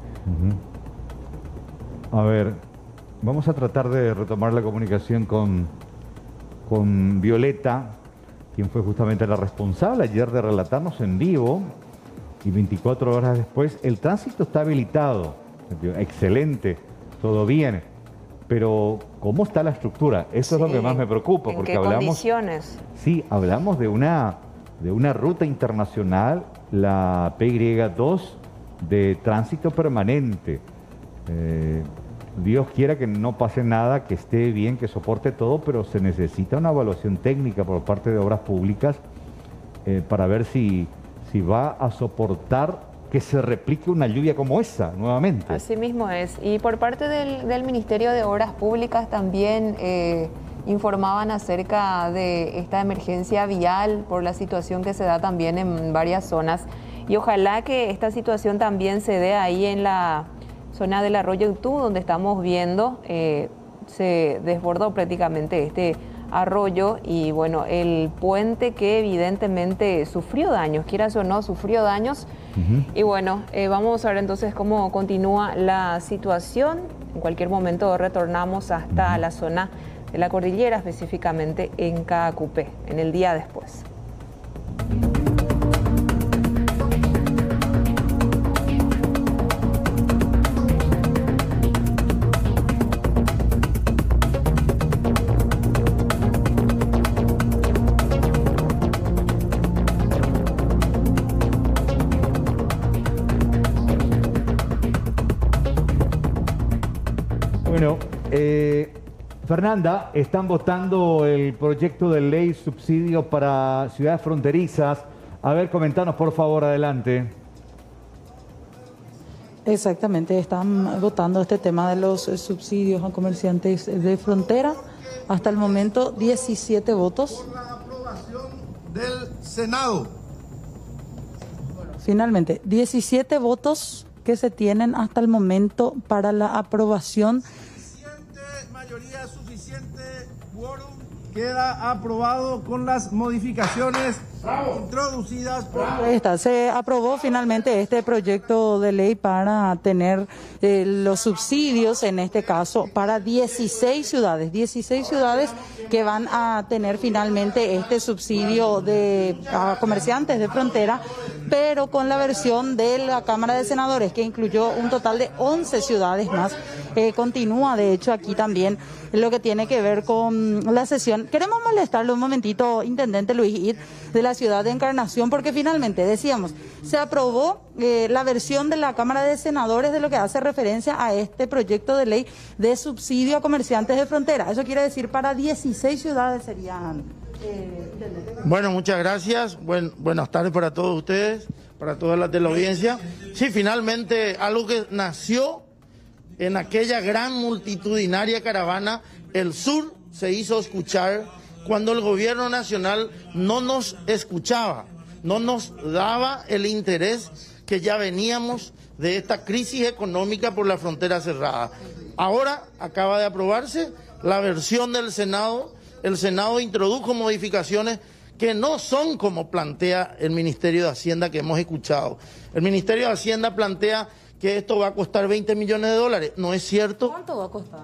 A ver, vamos a tratar de retomar la comunicación con Violeta, quien fue justamente la responsable ayer de relatarnos en vivo, y 24 horas después el tránsito está habilitado. Excelente, todo bien. Pero, ¿cómo está la estructura? Eso es lo que más me preocupa, porque hablamos... condiciones? Sí, hablamos de una ruta internacional, la PY2, de tránsito permanente. Dios quiera que no pase nada, que esté bien, que soporte todo, pero se necesita una evaluación técnica por parte de Obras Públicas para ver si va a soportar que se replique una lluvia como esa nuevamente. Así mismo es. Y por parte del Ministerio de Obras Públicas también informaban acerca de esta emergencia vial por la situación que se da también en varias zonas. Y ojalá que esta situación también se dé ahí en la zona del arroyo Utú, donde estamos viendo, se desbordó prácticamente este arroyo y bueno, el puente que evidentemente sufrió daños, quieras o no, sufrió daños. Y bueno, vamos a ver entonces cómo continúa la situación. En cualquier momento retornamos hasta la zona de la cordillera, específicamente en Caacupé, en el día después. Bueno, Fernanda, están votando el proyecto de ley subsidio para ciudades fronterizas. A ver, comentanos por favor, adelante. Exactamente, están votando este tema de los subsidios a comerciantes de frontera. Hasta el momento, 17 votos. Por la aprobación del Senado. Finalmente, 17 votos que se tienen hasta el momento para la aprobación. Mayoría suficiente, quórum. Queda aprobado con las modificaciones introducidas por... Ahí está, se aprobó finalmente este proyecto de ley para tener los subsidios, en este caso, para 16 ciudades que van a tener finalmente este subsidio a comerciantes de frontera, pero con la versión de la Cámara de Senadores, que incluyó un total de 11 ciudades más. Continúa, de hecho, aquí también lo que tiene que ver con la sesión. Queremos molestarle un momentito, Intendente Luis Id, de la ciudad de Encarnación, porque finalmente, decíamos, se aprobó la versión de la Cámara de Senadores de lo que hace referencia a este proyecto de ley de subsidio a comerciantes de frontera. Eso quiere decir para 16 ciudades serían... Bueno, muchas gracias. Buenas tardes para todos ustedes, para toda la teleaudiencia. Sí, finalmente algo que nació en aquella gran multitudinaria caravana, el sur se hizo escuchar cuando el gobierno nacional no nos escuchaba, no nos daba el interés que ya veníamos de esta crisis económica por la frontera cerrada. Ahora acaba de aprobarse la versión del Senado. El Senado introdujo modificaciones que no son como plantea el Ministerio de Hacienda que hemos escuchado. El Ministerio de Hacienda plantea que esto va a costar 20 millones de dólares. ¿No es cierto? ¿Cuánto va a costar?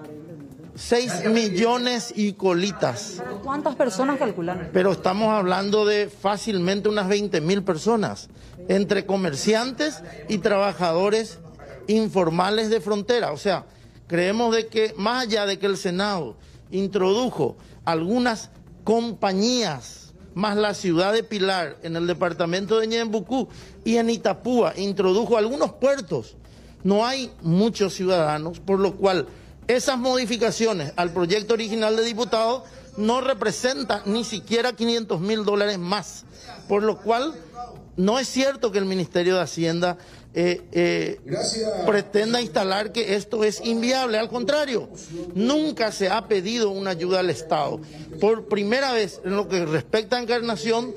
6 millones y colitas. ¿Cuántas personas calculan? Pero estamos hablando de fácilmente unas 20.000 personas, entre comerciantes y trabajadores informales de frontera. O sea, creemos de que más allá de que el Senado introdujo algunas compañías, más la ciudad de Pilar, en el departamento de Ñembucú y en Itapúa, introdujo algunos puertos, no hay muchos ciudadanos, por lo cual esas modificaciones al proyecto original de diputados no representan ni siquiera $500.000 más, por lo cual no es cierto que el Ministerio de Hacienda pretenda instalar que esto es inviable. Al contrario, nunca se ha pedido una ayuda al Estado. Por primera vez, en lo que respecta a Encarnación,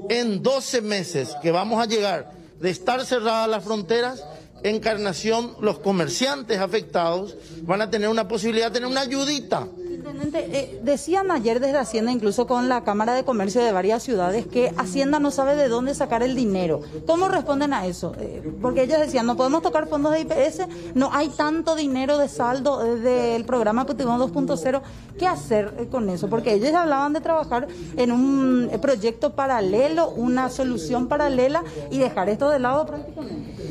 en 12 meses que vamos a llegar de estar cerradas las fronteras, Encarnación, los comerciantes afectados van a tener una posibilidad de tener una ayudita. Intendente, decían ayer desde Hacienda, incluso con la Cámara de Comercio de varias ciudades, que Hacienda no sabe de dónde sacar el dinero. ¿Cómo responden a eso? Porque ellos decían, no podemos tocar fondos de IPS, no hay tanto dinero de saldo del programa Putigón 2.0. ¿Qué hacer con eso? Porque ellos hablaban de trabajar en un proyecto paralelo, una solución paralela y dejar esto de lado prácticamente.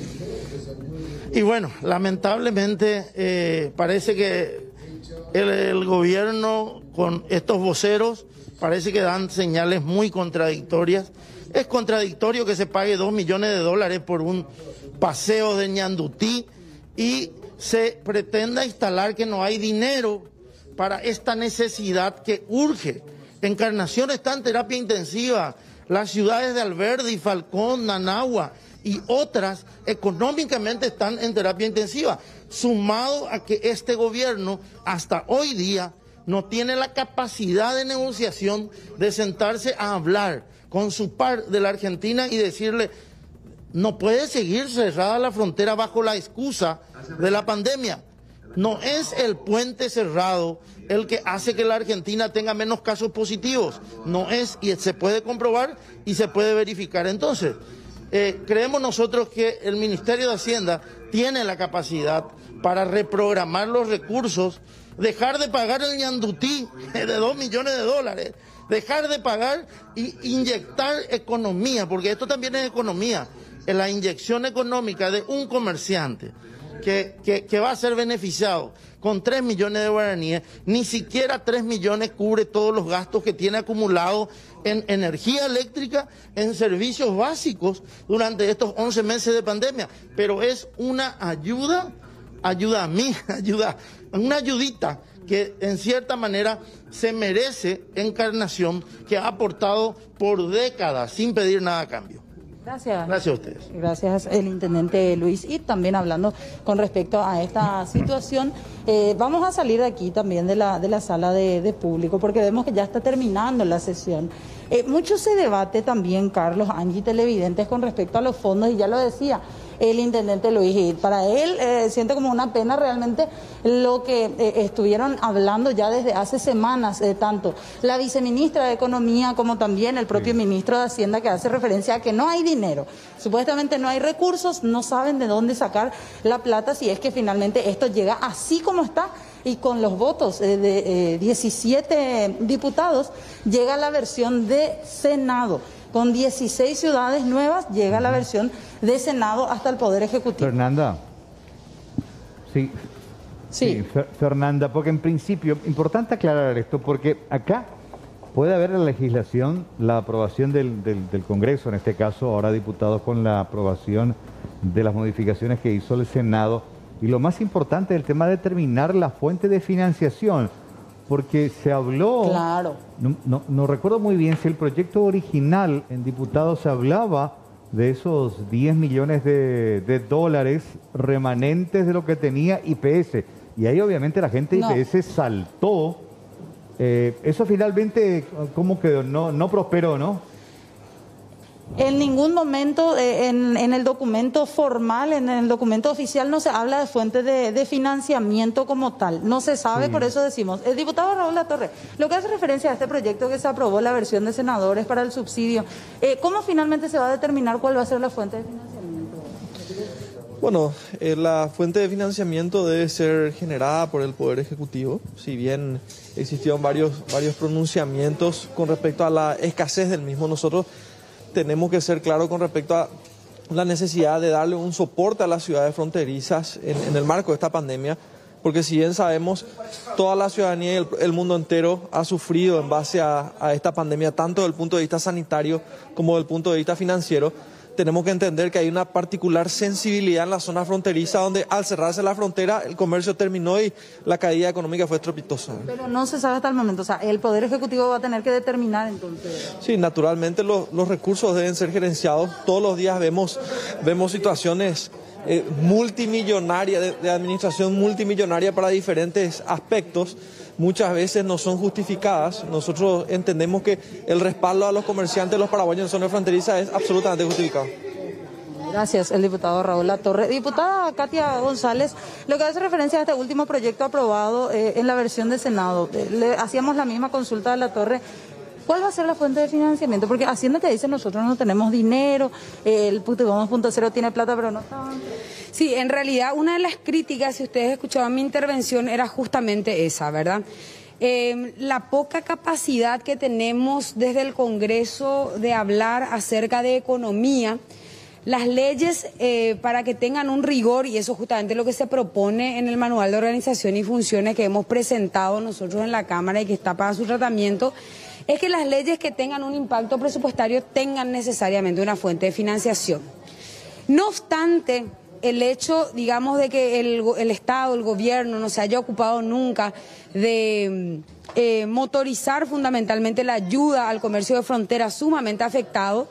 Y bueno, lamentablemente parece que el gobierno con estos voceros parece que dan señales muy contradictorias. Es contradictorio que se pague $2 millones por un paseo de Ñandutí y se pretenda instalar que no hay dinero para esta necesidad que urge. Encarnación está en terapia intensiva. Las ciudades de Alberdi, Falcón, Nanagua y otras económicamente están en terapia intensiva, sumado a que este gobierno hasta hoy día no tiene la capacidad de negociación de sentarse a hablar con su par de la Argentina y decirle, no puede seguir cerrada la frontera bajo la excusa de la pandemia. No es el puente cerrado el que hace que la Argentina tenga menos casos positivos. No es, y se puede comprobar y se puede verificar. Entonces, creemos nosotros que el Ministerio de Hacienda tiene la capacidad para reprogramar los recursos, dejar de pagar el ñandutí de 2 millones de dólares, dejar de pagar y inyectar economía, porque esto también es economía, la inyección económica de un comerciante que va a ser beneficiado con 3 millones de guaraníes. Ni siquiera 3 millones cubre todos los gastos que tiene acumulados en energía eléctrica, en servicios básicos durante estos 11 meses de pandemia, pero es una ayuda una ayudita que en cierta manera se merece Encarnación, que ha aportado por décadas sin pedir nada a cambio. Gracias. Gracias a ustedes. Gracias, el intendente Luis. Y también hablando con respecto a esta situación, vamos a salir de aquí también de la sala de público, porque vemos que ya está terminando la sesión. Mucho se debate también, Carlos, Angie, televidentes, con respecto a los fondos, y ya lo decía el intendente Luis, y para él siente como una pena realmente lo que estuvieron hablando ya desde hace semanas, tanto la viceministra de Economía como también el propio ministro de Hacienda, que hace referencia a que no hay dinero, supuestamente no hay recursos, no saben de dónde sacar la plata si es que finalmente esto llega así como está. Y con los votos de 17 diputados llega la versión de Senado. Con 16 ciudades nuevas llega la versión de Senado hasta el Poder Ejecutivo. Fernanda. Sí. Fernanda, porque en principio, importante aclarar esto, porque acá puede haber la legislación, la aprobación del Congreso, en este caso ahora diputados con la aprobación de las modificaciones que hizo el Senado. Y lo más importante es el tema de determinar la fuente de financiación, porque se habló, claro. No recuerdo muy bien si el proyecto original en diputados se hablaba de esos 10 millones de dólares remanentes de lo que tenía IPS. Y ahí obviamente la gente de IPS saltó. Eso finalmente, ¿cómo quedó? No prosperó, ¿no? En ningún momento en el documento formal, en el documento oficial, no se habla de fuente de financiamiento como tal. No se sabe, por eso decimos. El diputado Raúl Latorre, lo que hace referencia a este proyecto que se aprobó, la versión de senadores para el subsidio, ¿cómo finalmente se va a determinar cuál va a ser la fuente de financiamiento? Bueno, la fuente de financiamiento debe ser generada por el Poder Ejecutivo. Si bien existieron varios pronunciamientos con respecto a la escasez del mismo, nosotros tenemos que ser claros con respecto a la necesidad de darle un soporte a las ciudades fronterizas en el marco de esta pandemia, porque si bien sabemos, toda la ciudadanía y el mundo entero ha sufrido en base a esta pandemia, tanto desde el punto de vista sanitario como desde el punto de vista financiero. Tenemos que entender que hay una particular sensibilidad en la zona fronteriza, donde al cerrarse la frontera el comercio terminó y la caída económica fue estrepitosa. Pero no se sabe hasta el momento, o sea, el Poder Ejecutivo va a tener que determinar entonces. Sí, naturalmente los recursos deben ser gerenciados. Todos los días vemos situaciones multimillonarias, de administración multimillonaria para diferentes aspectos. Muchas veces no son justificadas. Nosotros entendemos que el respaldo a los comerciantes, los paraguayos en zona fronteriza es absolutamente justificado. Gracias, el diputado Raúl Latorre. Diputada Katia González, lo que hace referencia a este último proyecto aprobado en la versión de Senado, le hacíamos la misma consulta a Latorre. ¿Cuál va a ser la fuente de financiamiento? Porque Hacienda te dice, nosotros no tenemos dinero, el Putigón 2.0 tiene plata, pero no está. Sí, en realidad una de las críticas, si ustedes escuchaban mi intervención, era justamente esa, ¿verdad? La poca capacidad que tenemos desde el Congreso de hablar acerca de economía. Las leyes para que tengan un rigor, y eso justamente es lo que se propone en el manual de organización y funciones que hemos presentado nosotros en la Cámara y que está para su tratamiento, es que las leyes que tengan un impacto presupuestario tengan necesariamente una fuente de financiación. No obstante, el hecho, digamos, de que el Estado, el gobierno, no se haya ocupado nunca de motorizar fundamentalmente la ayuda al comercio de frontera sumamente afectado,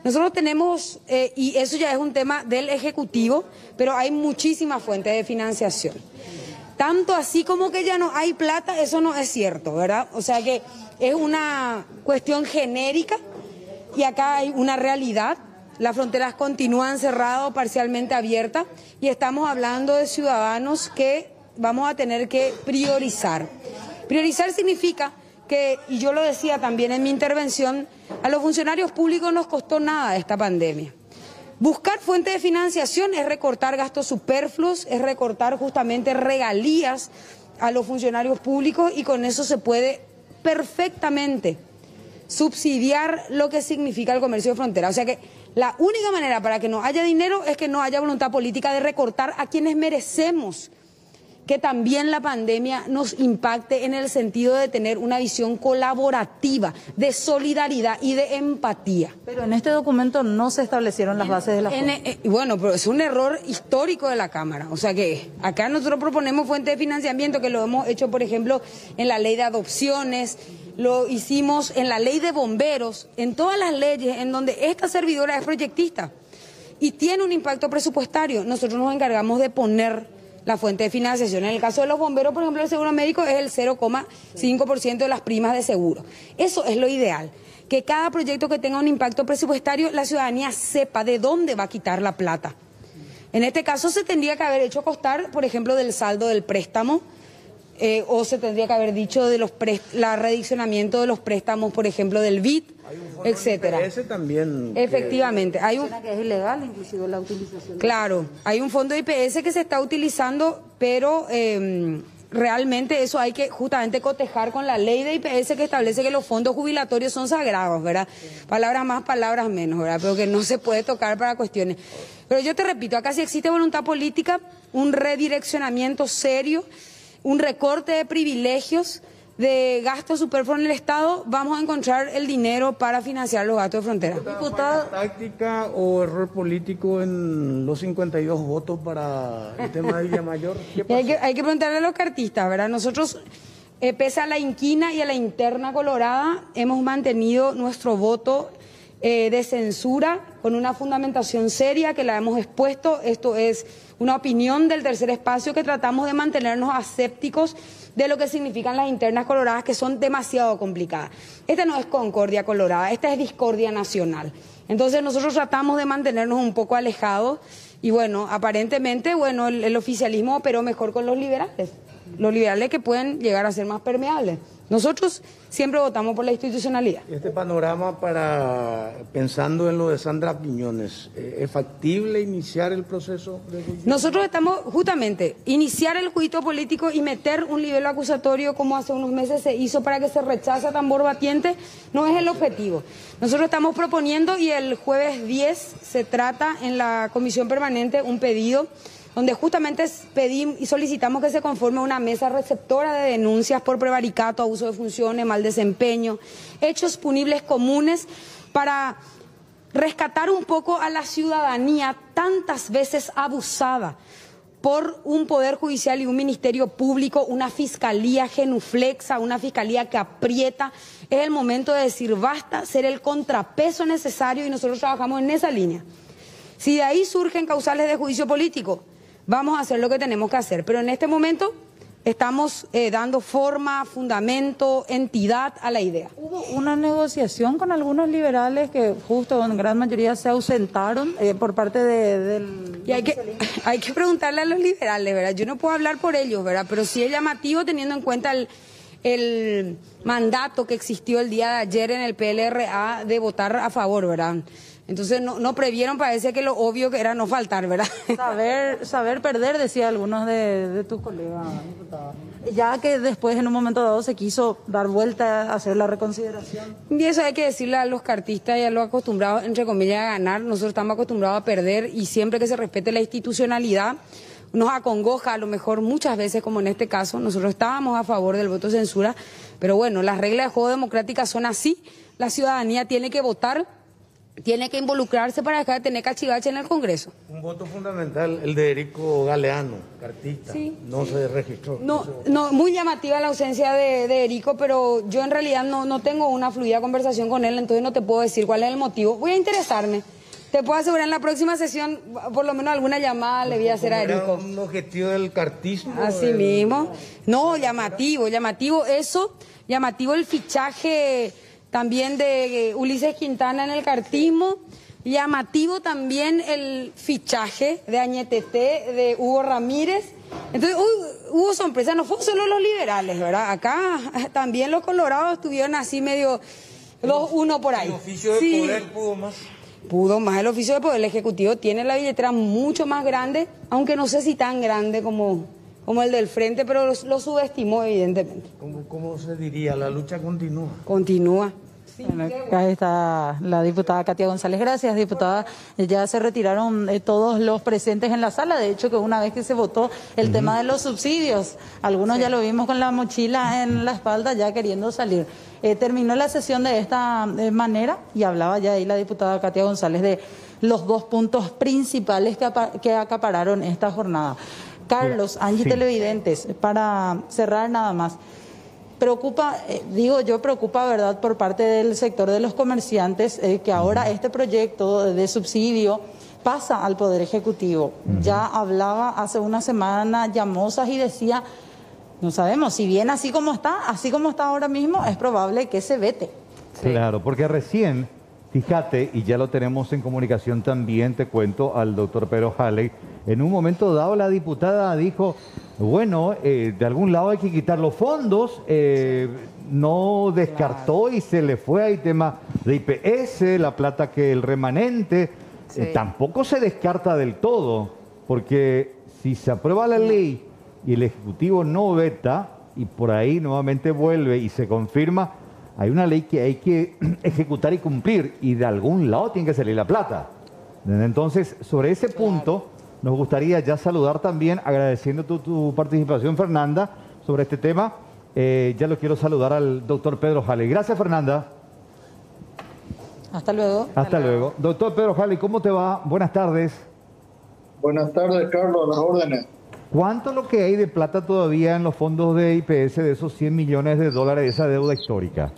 nosotros tenemos, y eso ya es un tema del Ejecutivo, pero hay muchísimas fuentes de financiación. Tanto así como que ya no hay plata, eso no es cierto, ¿verdad? O sea que es una cuestión genérica y acá hay una realidad. Las fronteras continúan cerradas o parcialmente abiertas y estamos hablando de ciudadanos que vamos a tener que priorizar. Priorizar significa que, y yo lo decía también en mi intervención, a los funcionarios públicos no nos costó nada esta pandemia. Buscar fuentes de financiación es recortar gastos superfluos, es recortar justamente regalías a los funcionarios públicos y con eso se puede perfectamente subsidiar lo que significa el comercio de frontera. O sea que la única manera para que no haya dinero es que no haya voluntad política de recortar a quienes merecemos que también la pandemia nos impacte en el sentido de tener una visión colaborativa, de solidaridad y de empatía. Pero en este documento no se establecieron las bases de la bueno, pero es un error histórico de la Cámara. O sea que acá nosotros proponemos fuentes de financiamiento que lo hemos hecho, por ejemplo, en la ley de adopciones, lo hicimos en la ley de bomberos, en todas las leyes en donde esta servidora es proyectista y tiene un impacto presupuestario. Nosotros nos encargamos de poner la fuente de financiación. En el caso de los bomberos, por ejemplo, el seguro médico es el 0,5% de las primas de seguro. Eso es lo ideal, que cada proyecto que tenga un impacto presupuestario, la ciudadanía sepa de dónde va a quitar la plata. En este caso se tendría que haber hecho costar, por ejemplo, del saldo del préstamo, o se tendría que haber dicho de la redireccionamiento de los préstamos, por ejemplo, del BID, etcétera. Ese también. Efectivamente, hay un que es ilegal, inclusive la utilización. Claro, hay un fondo de IPS que se está utilizando, pero realmente eso hay que justamente cotejar con la ley de IPS que establece que los fondos jubilatorios son sagrados, ¿verdad? Palabras más, palabras menos, ¿verdad? Pero que no se puede tocar para cuestiones. Pero yo te repito, acá sí existe voluntad política, un redireccionamiento serio, un recorte de privilegios, de gastos superfluos en el Estado, vamos a encontrar el dinero para financiar los gastos de frontera. ¿Diputada, táctica o error político en los 52 votos para el tema de Villamayor? Hay que preguntarle a los cartistas, ¿verdad? Nosotros, pese a la inquina y a la interna colorada, hemos mantenido nuestro voto de censura con una fundamentación seria que la hemos expuesto. Esto es una opinión del tercer espacio que tratamos de mantenernos asépticos de lo que significan las internas coloradas, que son demasiado complicadas. Esta no es concordia colorada, esta es discordia nacional. Entonces nosotros tratamos de mantenernos un poco alejados y bueno, aparentemente, bueno, el oficialismo operó mejor con los liberales que pueden llegar a ser más permeables. Nosotros siempre votamos por la institucionalidad. Este panorama pensando en lo de Sandra Piñones, ¿es factible iniciar el proceso de juicio? Nosotros estamos justamente iniciar el juicio político y meter un nivel acusatorio como hace unos meses se hizo para que se rechace a tambor batiente, no es el objetivo. Nosotros estamos proponiendo y el jueves 10 se trata en la comisión permanente un pedido donde justamente pedimos y solicitamos que se conforme una mesa receptora de denuncias por prevaricato, abuso de funciones, mal desempeño, hechos punibles comunes, para rescatar un poco a la ciudadanía tantas veces abusada por un poder judicial y un ministerio público, una fiscalía genuflexa, una fiscalía que aprieta. Es el momento de decir basta, ser el contrapeso necesario y nosotros trabajamos en esa línea. Si de ahí surgen causales de juicio político, vamos a hacer lo que tenemos que hacer, pero en este momento estamos dando forma, fundamento, entidad a la idea. Hubo una negociación con algunos liberales que justo en gran mayoría se ausentaron por parte del... Y hay que preguntarle a los liberales, ¿verdad? Yo no puedo hablar por ellos, ¿verdad? Pero sí es llamativo teniendo en cuenta el mandato que existió el día de ayer en el PLRA de votar a favor, ¿verdad? Entonces no previeron, parece que lo obvio que era no faltar, ¿verdad? Saber perder, decía algunos de tus colegas, diputados. Ya que después en un momento dado se quiso dar vuelta a hacer la reconsideración. Y eso hay que decirle a los cartistas y a los acostumbrados, entre comillas, a ganar. Nosotros estamos acostumbrados a perder y siempre que se respete la institucionalidad, nos acongoja a lo mejor muchas veces, como en este caso, nosotros estábamos a favor del voto de censura, pero bueno, las reglas de juego democráticas son así, la ciudadanía tiene que votar, tiene que involucrarse para dejar de tener cachivache en el Congreso. Un voto fundamental, el de Erico Galeano, cartista, sí, no se registró. No, muy llamativa la ausencia de Erico, pero yo en realidad no tengo una fluida conversación con él, entonces no te puedo decir cuál es el motivo. Voy a interesarme, Te puedo asegurar en la próxima sesión, por lo menos alguna llamada le voy a hacer a Erico. Un objetivo del cartismo. Así mismo. No, llamativo eso, llamativo el fichaje también de Ulises Quintana en el cartismo, llamativo también el fichaje de Añetete, de Hugo Ramírez. Entonces hubo sorpresa, no fue solo los liberales, ¿verdad? Acá también los colorados estuvieron así medio 2-1 por ahí. El oficio de poder pudo más. Pudo más el oficio de poder. El Ejecutivo tiene la billetera mucho más grande, aunque no sé si tan grande como el del frente, pero lo subestimó evidentemente. ¿Cómo se diría? La lucha continúa. Continúa. Bueno, acá está la diputada Katia González. Gracias, diputada. Ya se retiraron todos los presentes en la sala. De hecho, que una vez que se votó el tema de los subsidios, algunos ya lo vimos con la mochila en la espalda ya queriendo salir. Terminó la sesión de esta manera y hablaba ya ahí la diputada Katia González de los 2 puntos principales que acapararon esta jornada. Carlos, Angie, sí. Televidentes, para cerrar nada más. Preocupa, preocupa, ¿verdad?, por parte del sector de los comerciantes que ahora este proyecto de subsidio pasa al Poder Ejecutivo. Ya hablaba hace una semana Llamosas y decía, no sabemos, si bien así como está ahora mismo, es probable que se vete. Sí. Claro, porque recién, fíjate, y ya lo tenemos en comunicación también, te cuento, al doctor Pedro Halley, en un momento dado la diputada dijo, bueno, de algún lado hay que quitar los fondos, no descartó y se le fue al tema de IPS, la plata que el remanente, tampoco se descarta del todo, porque si se aprueba la ley y el Ejecutivo no veta, y por ahí nuevamente vuelve y se confirma, hay una ley que hay que ejecutar y cumplir, y de algún lado tiene que salir la plata. Entonces, sobre ese punto, nos gustaría ya saludar también, agradeciendo tu participación, Fernanda, sobre este tema. Ya lo quiero saludar al doctor Pedro Halley. Gracias, Fernanda. Hasta luego. Hasta luego. Doctor Pedro Halley, ¿cómo te va? Buenas tardes. Buenas tardes, Carlos, a las órdenes. ¿Cuánto es lo que hay de plata todavía en los fondos de IPS de esos 100 millones de dólares de esa deuda histórica?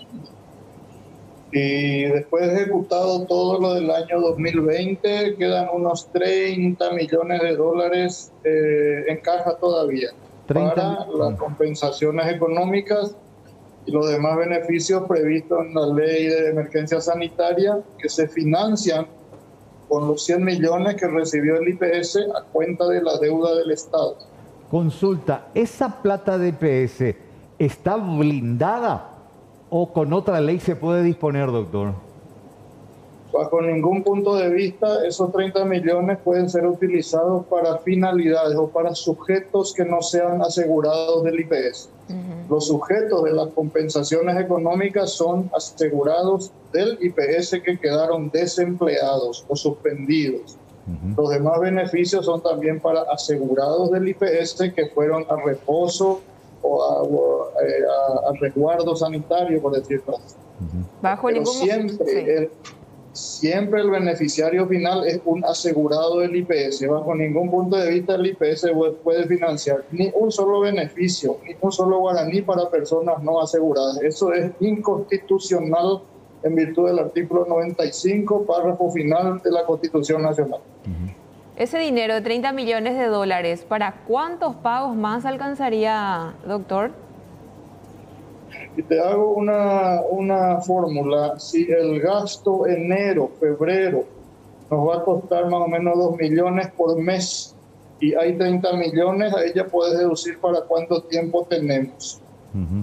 Y después de ejecutado todo lo del año 2020, quedan unos 30 millones de dólares en caja todavía para las compensaciones económicas y los demás beneficios previstos en la ley de emergencia sanitaria que se financian con los 100 millones que recibió el IPS a cuenta de la deuda del Estado. Consulta, ¿esa plata de IPS está blindada o con otra ley se puede disponer, doctor? Bajo ningún punto de vista, esos 30 millones pueden ser utilizados para finalidades o para sujetos que no sean asegurados del IPS. Los sujetos de las compensaciones económicas son asegurados del IPS que quedaron desempleados o suspendidos. Los demás beneficios son también para asegurados del IPS que fueron a reposo o a resguardo sanitario, por decirlo así. Bajo Pero ningún... siempre el beneficiario final es un asegurado del IPS. Bajo ningún punto de vista el IPS puede financiar ni un solo beneficio, ni un solo guaraní para personas no aseguradas. Eso es inconstitucional en virtud del artículo 95, párrafo final de la Constitución Nacional. Ese dinero de 30 millones de dólares, ¿para cuántos pagos más alcanzaría, doctor? Y te hago una fórmula. Si el gasto enero, febrero, nos va a costar más o menos 2 millones por mes y hay 30 millones, ahí ya puedes deducir para cuánto tiempo tenemos.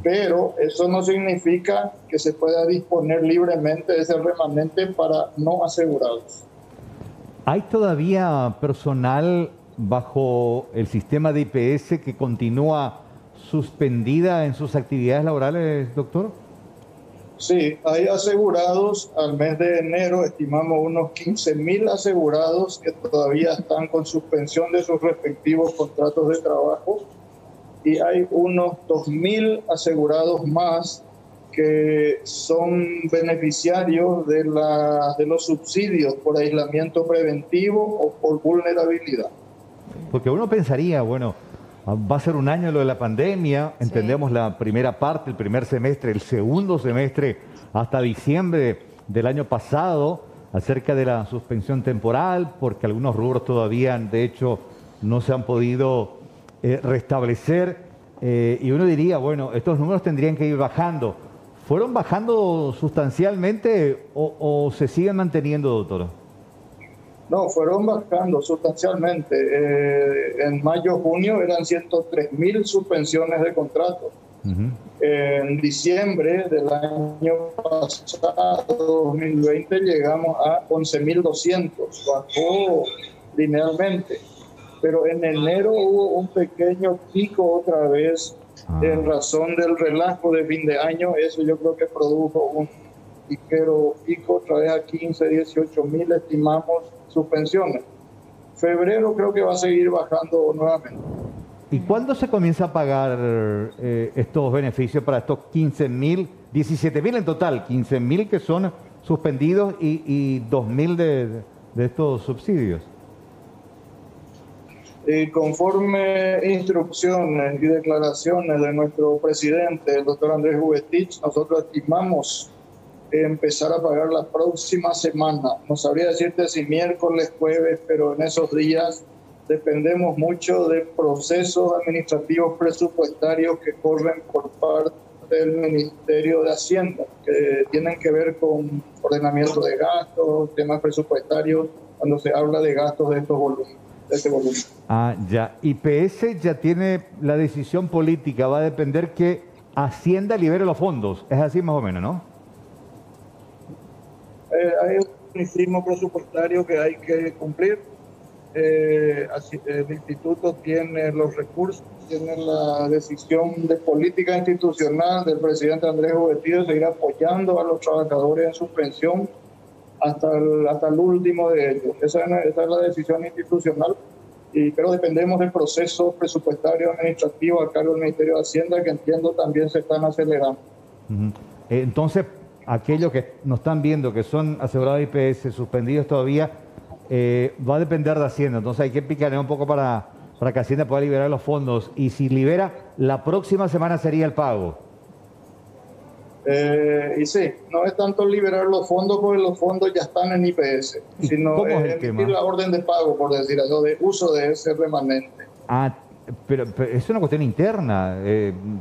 Pero eso no significa que se pueda disponer libremente de ese remanente para no asegurados. ¿Hay todavía personal bajo el sistema de IPS que continúa suspendida en sus actividades laborales, doctor? Sí, hay asegurados. Al mes de enero estimamos unos 15.000 asegurados que todavía están con suspensión de sus respectivos contratos de trabajo y hay unos 2.000 asegurados más que son beneficiarios de los subsidios por aislamiento preventivo o por vulnerabilidad. Porque uno pensaría, bueno, va a ser un año lo de la pandemia, entendemos la primera parte, el primer semestre, el segundo semestre, hasta diciembre del año pasado, acerca de la suspensión temporal, porque algunos rubros todavía, de hecho, no se han podido restablecer. Y uno diría, bueno, estos números tendrían que ir bajando. ¿Fueron bajando sustancialmente o se siguen manteniendo, doctor? No, fueron bajando sustancialmente. En mayo-junio eran 103.000 suspensiones de contrato. En diciembre del año pasado, 2020, llegamos a 11.200. Bajó linealmente. Pero en enero hubo un pequeño pico otra vez en razón del relajo de fin de año. Eso yo creo que produjo un ligero pico, otra vez a 15, 18.000 estimamos suspensiones. Febrero creo que va a seguir bajando nuevamente. ¿Y cuándo se comienza a pagar estos beneficios para estos 15.000, 17.000 en total, 15.000 que son suspendidos y 2.000 de estos subsidios? Conforme instrucciones y declaraciones de nuestro presidente, el doctor Andrés Juguetich, nosotros estimamos empezar a pagar la próxima semana. No sabría decirte si miércoles, jueves, pero en esos días dependemos mucho de procesos administrativos presupuestarios que corren por parte del Ministerio de Hacienda, que tienen que ver con ordenamiento de gastos, temas presupuestarios, cuando se habla de gastos de estos volúmenes. Ah, ya. IPS ya tiene la decisión política, va a depender que Hacienda libere los fondos. Es así más o menos, ¿no? Hay un mecanismo presupuestario que hay que cumplir. El instituto tiene los recursos, tiene la decisión de política institucional del presidente Andrés Juguetich de seguir apoyando a los trabajadores en suspensión hasta el último de ellos. Esa es la decisión institucional, pero dependemos del proceso presupuestario administrativo a cargo del Ministerio de Hacienda, que entiendo también se están acelerando. Entonces, aquellos que nos están viendo que son asegurados de IPS suspendidos todavía, va a depender de Hacienda. Entonces hay que picanear un poco para que Hacienda pueda liberar los fondos. Y si libera, la próxima semana sería el pago. Y sí, no es tanto liberar los fondos porque los fondos ya están en IPS, sino emitir la orden de pago, por decir eso, de uso de ese remanente. Ah, pero es una cuestión interna.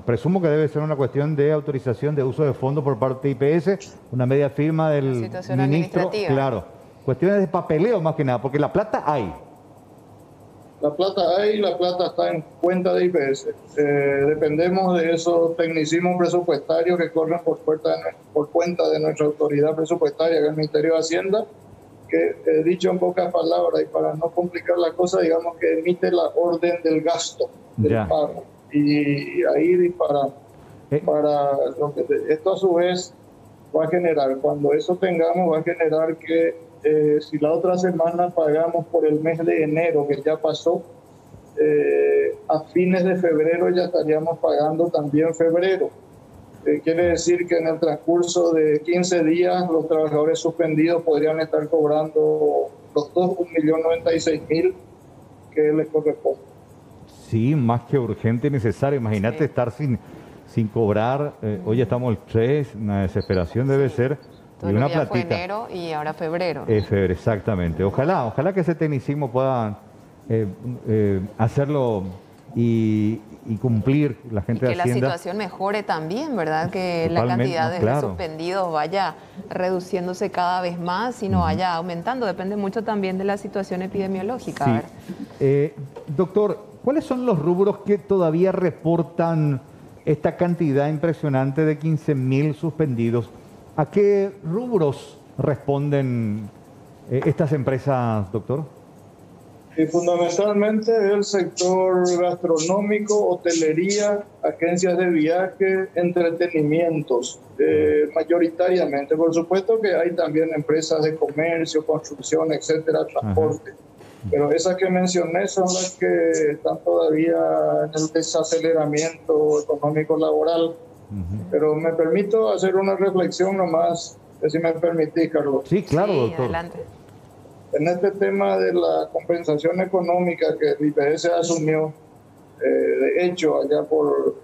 Presumo que debe ser una cuestión de autorización de uso de fondos por parte de IPS, una media firma del ministro. Claro, cuestiones de papeleo más que nada, porque la plata hay. La plata hay, la plata está en cuenta de IPS. Dependemos de esos tecnicismos presupuestarios que corren por cuenta de nuestra autoridad presupuestaria, que es el Ministerio de Hacienda, que dicho en pocas palabras y para no complicar la cosa, digamos que emite la orden del gasto, del pago. Y ahí disparamos. Esto a su vez va a generar, cuando eso tengamos, va a generar que si la otra semana pagamos por el mes de enero, que ya pasó, a fines de febrero ya estaríamos pagando también febrero. Quiere decir que en el transcurso de 15 días los trabajadores suspendidos podrían estar cobrando los 2.096.000 que les corresponde. Sí, más que urgente y necesario. Imagínate estar sin cobrar. Hoy estamos el 3, una desesperación debe ser. Todo el día fue enero y ahora febrero. Febrero, exactamente. Ojalá que ese tecnicismo pueda hacerlo y cumplir la gente de Hacienda. Que la situación mejore también, ¿verdad? Que la cantidad de suspendidos vaya reduciéndose cada vez más y no vaya aumentando. Depende mucho también de la situación epidemiológica. Sí. Doctor, ¿cuáles son los rubros que todavía reportan esta cantidad impresionante de 15.000 suspendidos? ¿A qué rubros responden estas empresas, doctor? Y fundamentalmente el sector gastronómico, hotelería, agencias de viaje, entretenimientos, mayoritariamente. Por supuesto que hay también empresas de comercio, construcción, etcétera, transporte. Pero esas que mencioné son las que están todavía en el desaceleramiento económico laboral. Pero me permito hacer una reflexión nomás, si me permitís, Carlos. Sí, claro, doctor. Adelante. En este tema de la compensación económica que el IPS asumió, de hecho, allá por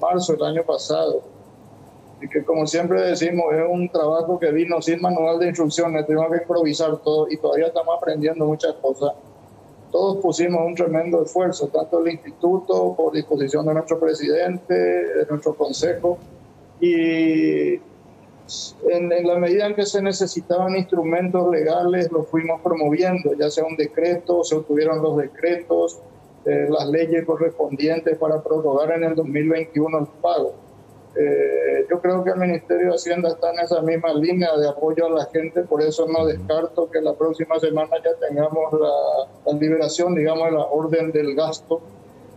marzo del año pasado, y que, como siempre decimos, es un trabajo que vino sin manual de instrucciones, tuvimos que improvisar todo y todavía estamos aprendiendo muchas cosas. Todos pusimos un tremendo esfuerzo, tanto el instituto, por disposición de nuestro presidente, de nuestro consejo, y en la medida en que se necesitaban instrumentos legales, los fuimos promoviendo, ya sea un decreto, se obtuvieron los decretos, las leyes correspondientes para prorrogar en el 2021 el pago. Yo creo que el Ministerio de Hacienda está en esa misma línea de apoyo a la gente, por eso no descarto que la próxima semana ya tengamos la liberación, digamos, de la orden del gasto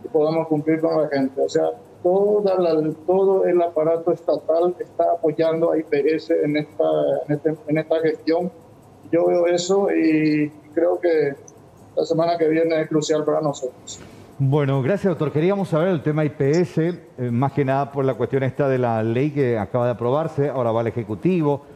y podamos cumplir con la gente. O sea, todo el aparato estatal está apoyando a IPS en esta gestión. Yo veo eso y creo que la semana que viene es crucial para nosotros. Bueno, gracias, doctor. Queríamos saber el tema IPS, más que nada por la cuestión esta de la ley que acaba de aprobarse, ahora va al Ejecutivo,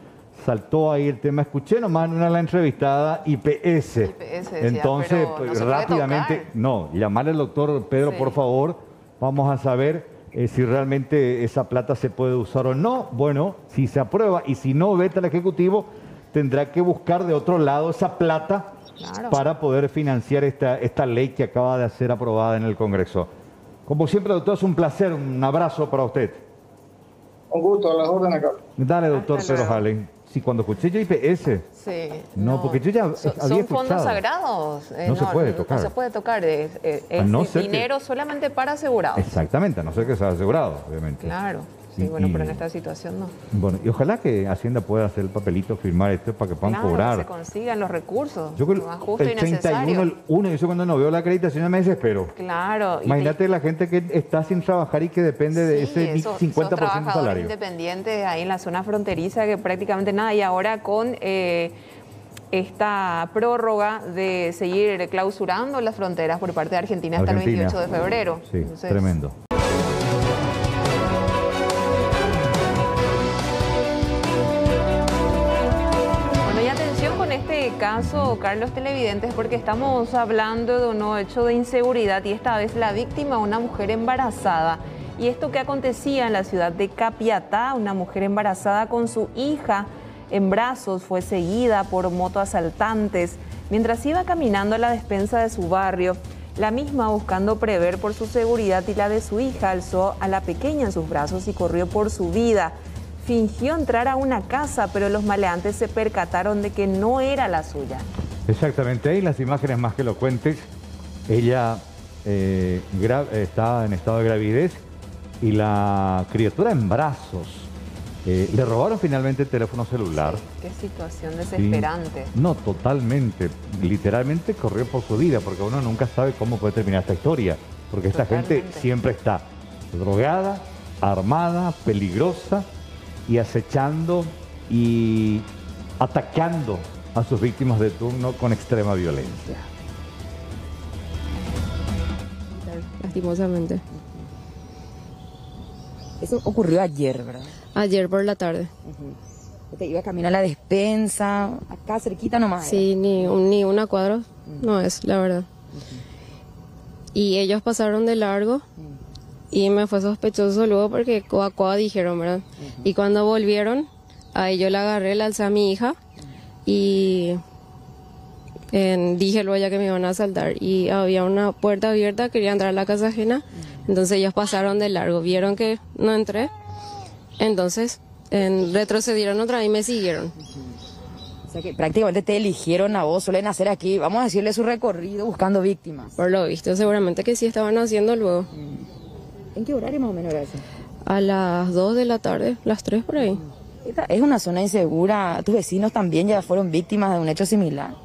saltó ahí el tema, escuché nomás en una de la entrevistada IPS. Entonces, no rápidamente, llamarle al doctor Pedro, por favor, vamos a saber si realmente esa plata se puede usar o no. Bueno, si se aprueba y si no veta el Ejecutivo, tendrá que buscar de otro lado esa plata. Claro. Para poder financiar esta ley que acaba de ser aprobada en el Congreso. Como siempre, doctor, es un placer, un abrazo para usted. Un gusto, a las órdenes, Carlos. Dale, doctor Pedro Jalen. Sí, cuando escuché yo IPS. Sí. No, porque yo ya había escuchado. Son fondos sagrados. No se puede tocar. No se puede tocar. Es dinero solamente para asegurados. Exactamente, a no ser que sea asegurado, obviamente. Claro. Sí, bueno, pero en esta situación no. Bueno, y ojalá que Hacienda pueda hacer el papelito, firmar esto para que puedan cobrar. Que se consigan los recursos. Yo creo más justo el 31, el 1, yo cuando no veo la acreditación me desespero. Claro. Imagínate la gente que está sin trabajar y que depende de ese 50% de salario. Independientes ahí en la zona fronteriza que prácticamente nada. Y ahora con esta prórroga de seguir clausurando las fronteras por parte de Argentina hasta el 28 de febrero. Sí, entonces, tremendo. Caso, Carlos, televidentes, porque estamos hablando de un hecho de inseguridad y esta vez la víctima, una mujer embarazada. Y esto que acontecía en la ciudad de Capiatá, una mujer embarazada con su hija en brazos fue seguida por motoasaltantes mientras iba caminando a la despensa de su barrio. La misma, buscando prever por su seguridad y la de su hija, alzó a la pequeña en sus brazos y corrió por su vida. Fingió entrar a una casa, pero los maleantes se percataron de que no era la suya. Exactamente, ahí las imágenes más que elocuentes. Ella está en estado de gravidez y la criatura en brazos. Le robaron finalmente el teléfono celular. Sí, qué situación desesperante. Sí. No, totalmente. Literalmente corrió por su vida, porque uno nunca sabe cómo puede terminar esta historia. Porque esta gente siempre está drogada, armada, peligrosa, y acechando y atacando a sus víctimas de turno con extrema violencia. Lastimosamente. Eso ocurrió ayer, ¿verdad? Ayer por la tarde. Te iba a caminar a la despensa, acá cerquita nomás. Sí, ni una cuadra, no es, la verdad. Y ellos pasaron de largo. Y me fue sospechoso luego porque coa dijeron, ¿verdad? Y cuando volvieron, ahí yo la agarré, la alcé a mi hija y dije luego ya que me iban a asaltar. Y había una puerta abierta, quería entrar a la casa ajena, entonces ellos pasaron de largo, vieron que no entré, entonces retrocedieron otra vez y me siguieron. O sea que prácticamente te eligieron a vos, suelen hacer aquí, vamos a decirle su recorrido buscando víctimas. Por lo visto, seguramente que sí estaban haciendo luego. ¿En qué horario más o menos era eso? A las 2 de la tarde, las 3 por ahí. Esta es una zona insegura. ¿Tus vecinos también ya fueron víctimas de un hecho similar?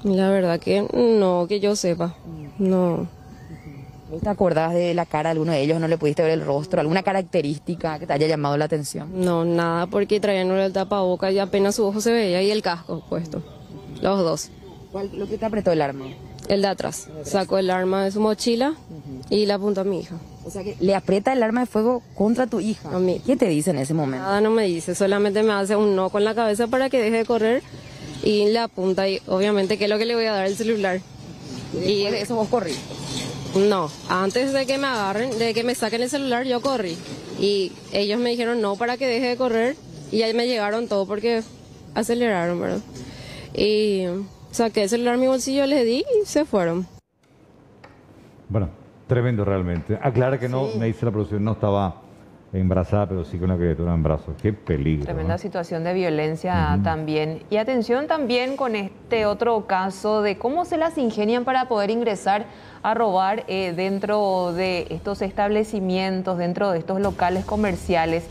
La verdad que no, que yo sepa. No. ¿Te acordás de la cara de alguno de ellos? ¿No le pudiste ver el rostro? ¿Alguna característica que te haya llamado la atención? No, nada, porque traían el tapabocas y apenas su ojo se veía y el casco puesto. Los dos. ¿Cuál lo que te apretó el arma? El de atrás. Sacó el arma de su mochila y la apuntó a mi hija. O sea que le aprieta el arma de fuego contra tu hija. A mí. ¿Qué te dice en ese momento? Nada, no me dice, solamente me hace un no con la cabeza para que deje de correr y la apunta y obviamente que es lo que le voy a dar el celular. ¿Y de eso vos corrí? No, antes de que me agarren, de que me saquen el celular yo corrí. Y ellos me dijeron no para que deje de correr y ya me llegaron todo porque aceleraron, ¿verdad? Y saqué el celular de mi bolsillo, les di y se fueron. Bueno, tremendo realmente. Aclara que no, me dice la producción, no estaba embarazada, pero sí con la criatura en brazos. Qué peligro. Tremenda situación de violencia también. Y atención también con este otro caso de cómo se las ingenian para poder ingresar a robar dentro de estos establecimientos, dentro de estos locales comerciales.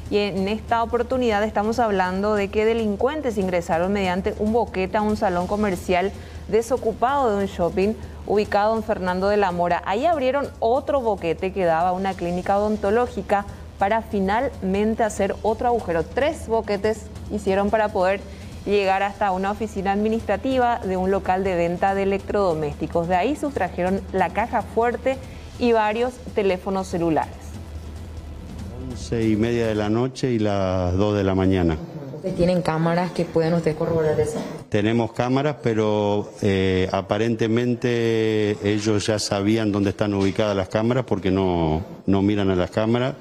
Y en esta oportunidad estamos hablando de que delincuentes ingresaron mediante un boquete a un salón comercial desocupado de un shopping ubicado en Fernando de la Mora. Ahí abrieron otro boquete que daba a una clínica odontológica para finalmente hacer otro agujero. 3 boquetes hicieron para poder llegar hasta una oficina administrativa de un local de venta de electrodomésticos. De ahí sustrajeron la caja fuerte y varios teléfonos celulares. 11:30 de la noche y las 2 de la mañana. ¿Ustedes tienen cámaras que pueden ustedes corroborar eso? Tenemos cámaras, pero aparentemente ellos ya sabían dónde están ubicadas las cámaras porque no miran a las cámaras.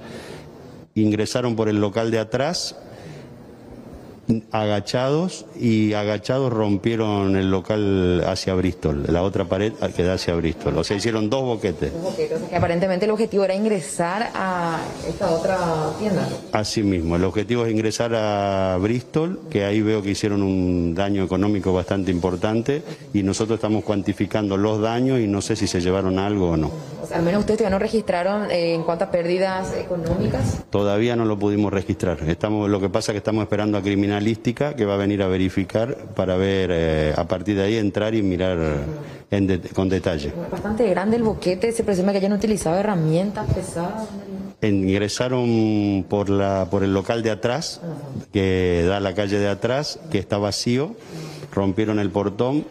Ingresaron por el local de atrás, agachados rompieron el local hacia Bristol, la otra pared que da hacia Bristol. O sea, hicieron 2 boquetes. 2 boquetes, o sea que aparentemente el objetivo era ingresar a esta otra tienda. Así mismo, el objetivo es ingresar a Bristol, que ahí veo que hicieron un daño económico bastante importante y nosotros estamos cuantificando los daños y no sé si se llevaron algo o no. O sea, al menos ustedes todavía no registraron en cuanto a pérdidas económicas. Todavía no lo pudimos registrar. Lo que pasa es que estamos esperando a criminalística que va a venir a verificar para ver a partir de ahí entrar y mirar con detalle. Bastante grande el boquete, se presume que hayan utilizado herramientas pesadas. Ingresaron por el local de atrás, que da a la calle de atrás, que está vacío, rompieron el portón,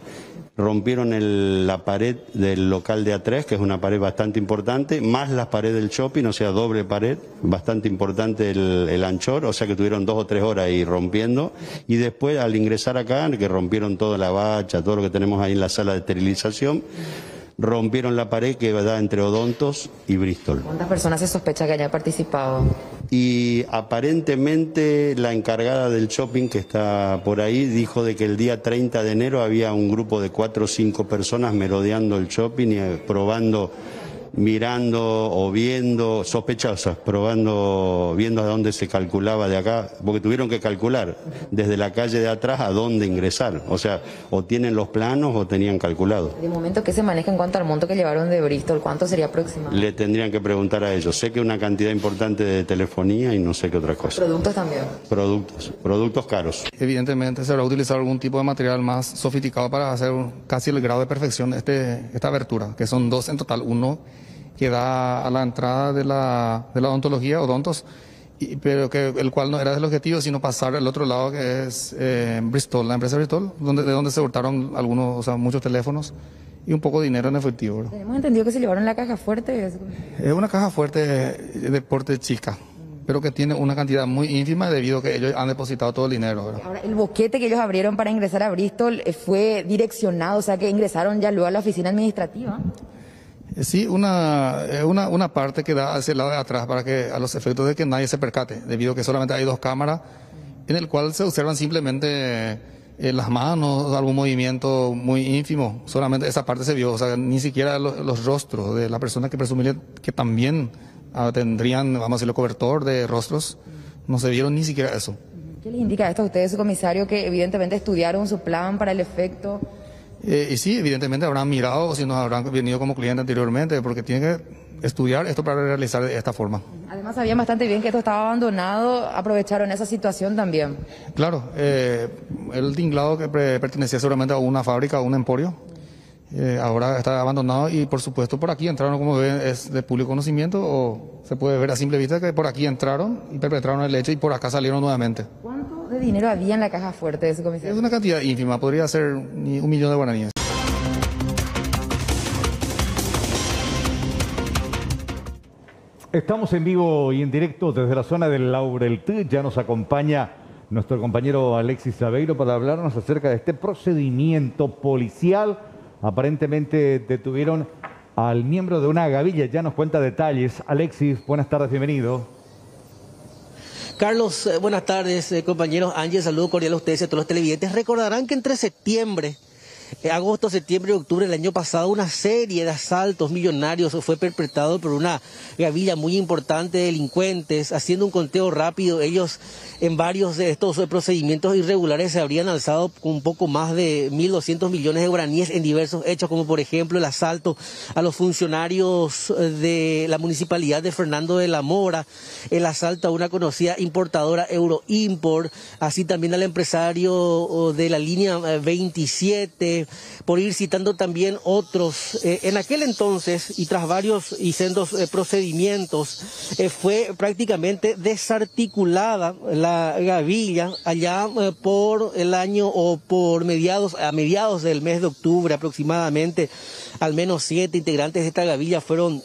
rompieron la pared del local de atrás, que es una pared bastante importante, más la pared del shopping, o sea, doble pared, bastante importante el anchor, o sea que tuvieron 2 o 3 horas ahí rompiendo, y después al ingresar acá, que rompieron toda la bacha, todo lo que tenemos ahí en la sala de esterilización, rompieron la pared que da entre Odontos y Bristol. ¿Cuántas personas se sospecha que hayan participado? Y aparentemente la encargada del shopping que está por ahí dijo de que el día 30 de enero había un grupo de 4 o 5 personas merodeando el shopping y probando, mirando o viendo, sospechosas, viendo a dónde se calculaba de acá, porque tuvieron que calcular desde la calle de atrás a dónde ingresar, o sea, o tienen los planos o tenían calculado. De momento, ¿qué se maneja en cuanto al monto que llevaron de Bristol? ¿Cuánto sería aproximado? Le tendrían que preguntar a ellos, sé que una cantidad importante de telefonía y no sé qué otra cosa. ¿Productos también? Productos caros. Evidentemente se habrá utilizado algún tipo de material más sofisticado para hacer casi el grado de perfección de esta abertura, que son 2 en total, uno que da a la entrada de la odontología, Odontos, pero el cual no era el objetivo, sino pasar al otro lado, que es Bristol, la empresa Bristol, de donde se hurtaron muchos teléfonos y un poco de dinero en efectivo. Tenemos entendido que se llevaron la caja fuerte. Es una caja fuerte de porte chica, pero que tiene una cantidad muy ínfima debido a que ellos han depositado todo el dinero, ¿verdad? Ahora, el boquete que ellos abrieron para ingresar a Bristol fue direccionado, o sea que ingresaron ya luego a la oficina administrativa. Sí, una parte que da hacia el lado de atrás para que a los efectos de que nadie se percate, debido a que solamente hay 2 cámaras en el cual se observan simplemente las manos, algún movimiento muy ínfimo, solamente esa parte se vio, o sea, ni siquiera los rostros de la persona que presumía que también tendrían, vamos a decirlo, cobertor de rostros, no se vieron ni siquiera eso. ¿Qué les indica esto a ustedes, su comisario, que evidentemente estudiaron su plan para el efecto? Y sí, evidentemente habrán mirado o si nos habrán venido como cliente anteriormente, porque tienen que estudiar esto para realizar de esta forma. Además sabían bastante bien que esto estaba abandonado, aprovecharon esa situación también. Claro, el tinglado que pertenecía seguramente a una fábrica, a un emporio, ahora está abandonado y por supuesto por aquí entraron, como ven, es de público conocimiento o se puede ver a simple vista que por aquí entraron y perpetraron el hecho y por acá salieron nuevamente. ¿Cuánto de dinero había en la caja fuerte de su comisario? Es una cantidad ínfima, podría ser ni 1 millón de guaraníes. Estamos en vivo y en directo desde la zona del Laureltí. Ya nos acompaña nuestro compañero Alexis Sabeiro para hablarnos acerca de este procedimiento policial. Aparentemente detuvieron al miembro de una gavilla. Ya nos cuenta detalles. Alexis, buenas tardes, bienvenido. Carlos, buenas tardes, compañeros. Ángel, saludo cordial a ustedes y a todos los televidentes. Recordarán que entre agosto, septiembre y octubre del año pasado, una serie de asaltos millonarios fue perpetrado por una gavilla muy importante de delincuentes. Haciendo un conteo rápido, ellos en varios de estos procedimientos irregulares se habrían alzado con un poco más de 1.200 millones de guaraníes en diversos hechos, como por ejemplo el asalto a los funcionarios de la municipalidad de Fernando de la Mora, el asalto a una conocida importadora Euroimport, así también al empresario de la línea 27, por ir citando también otros. En aquel entonces, y tras varios y sendos procedimientos, fue prácticamente desarticulada la gavilla allá por el año o por a mediados del mes de octubre aproximadamente. Al menos 7 integrantes de esta gavilla fueron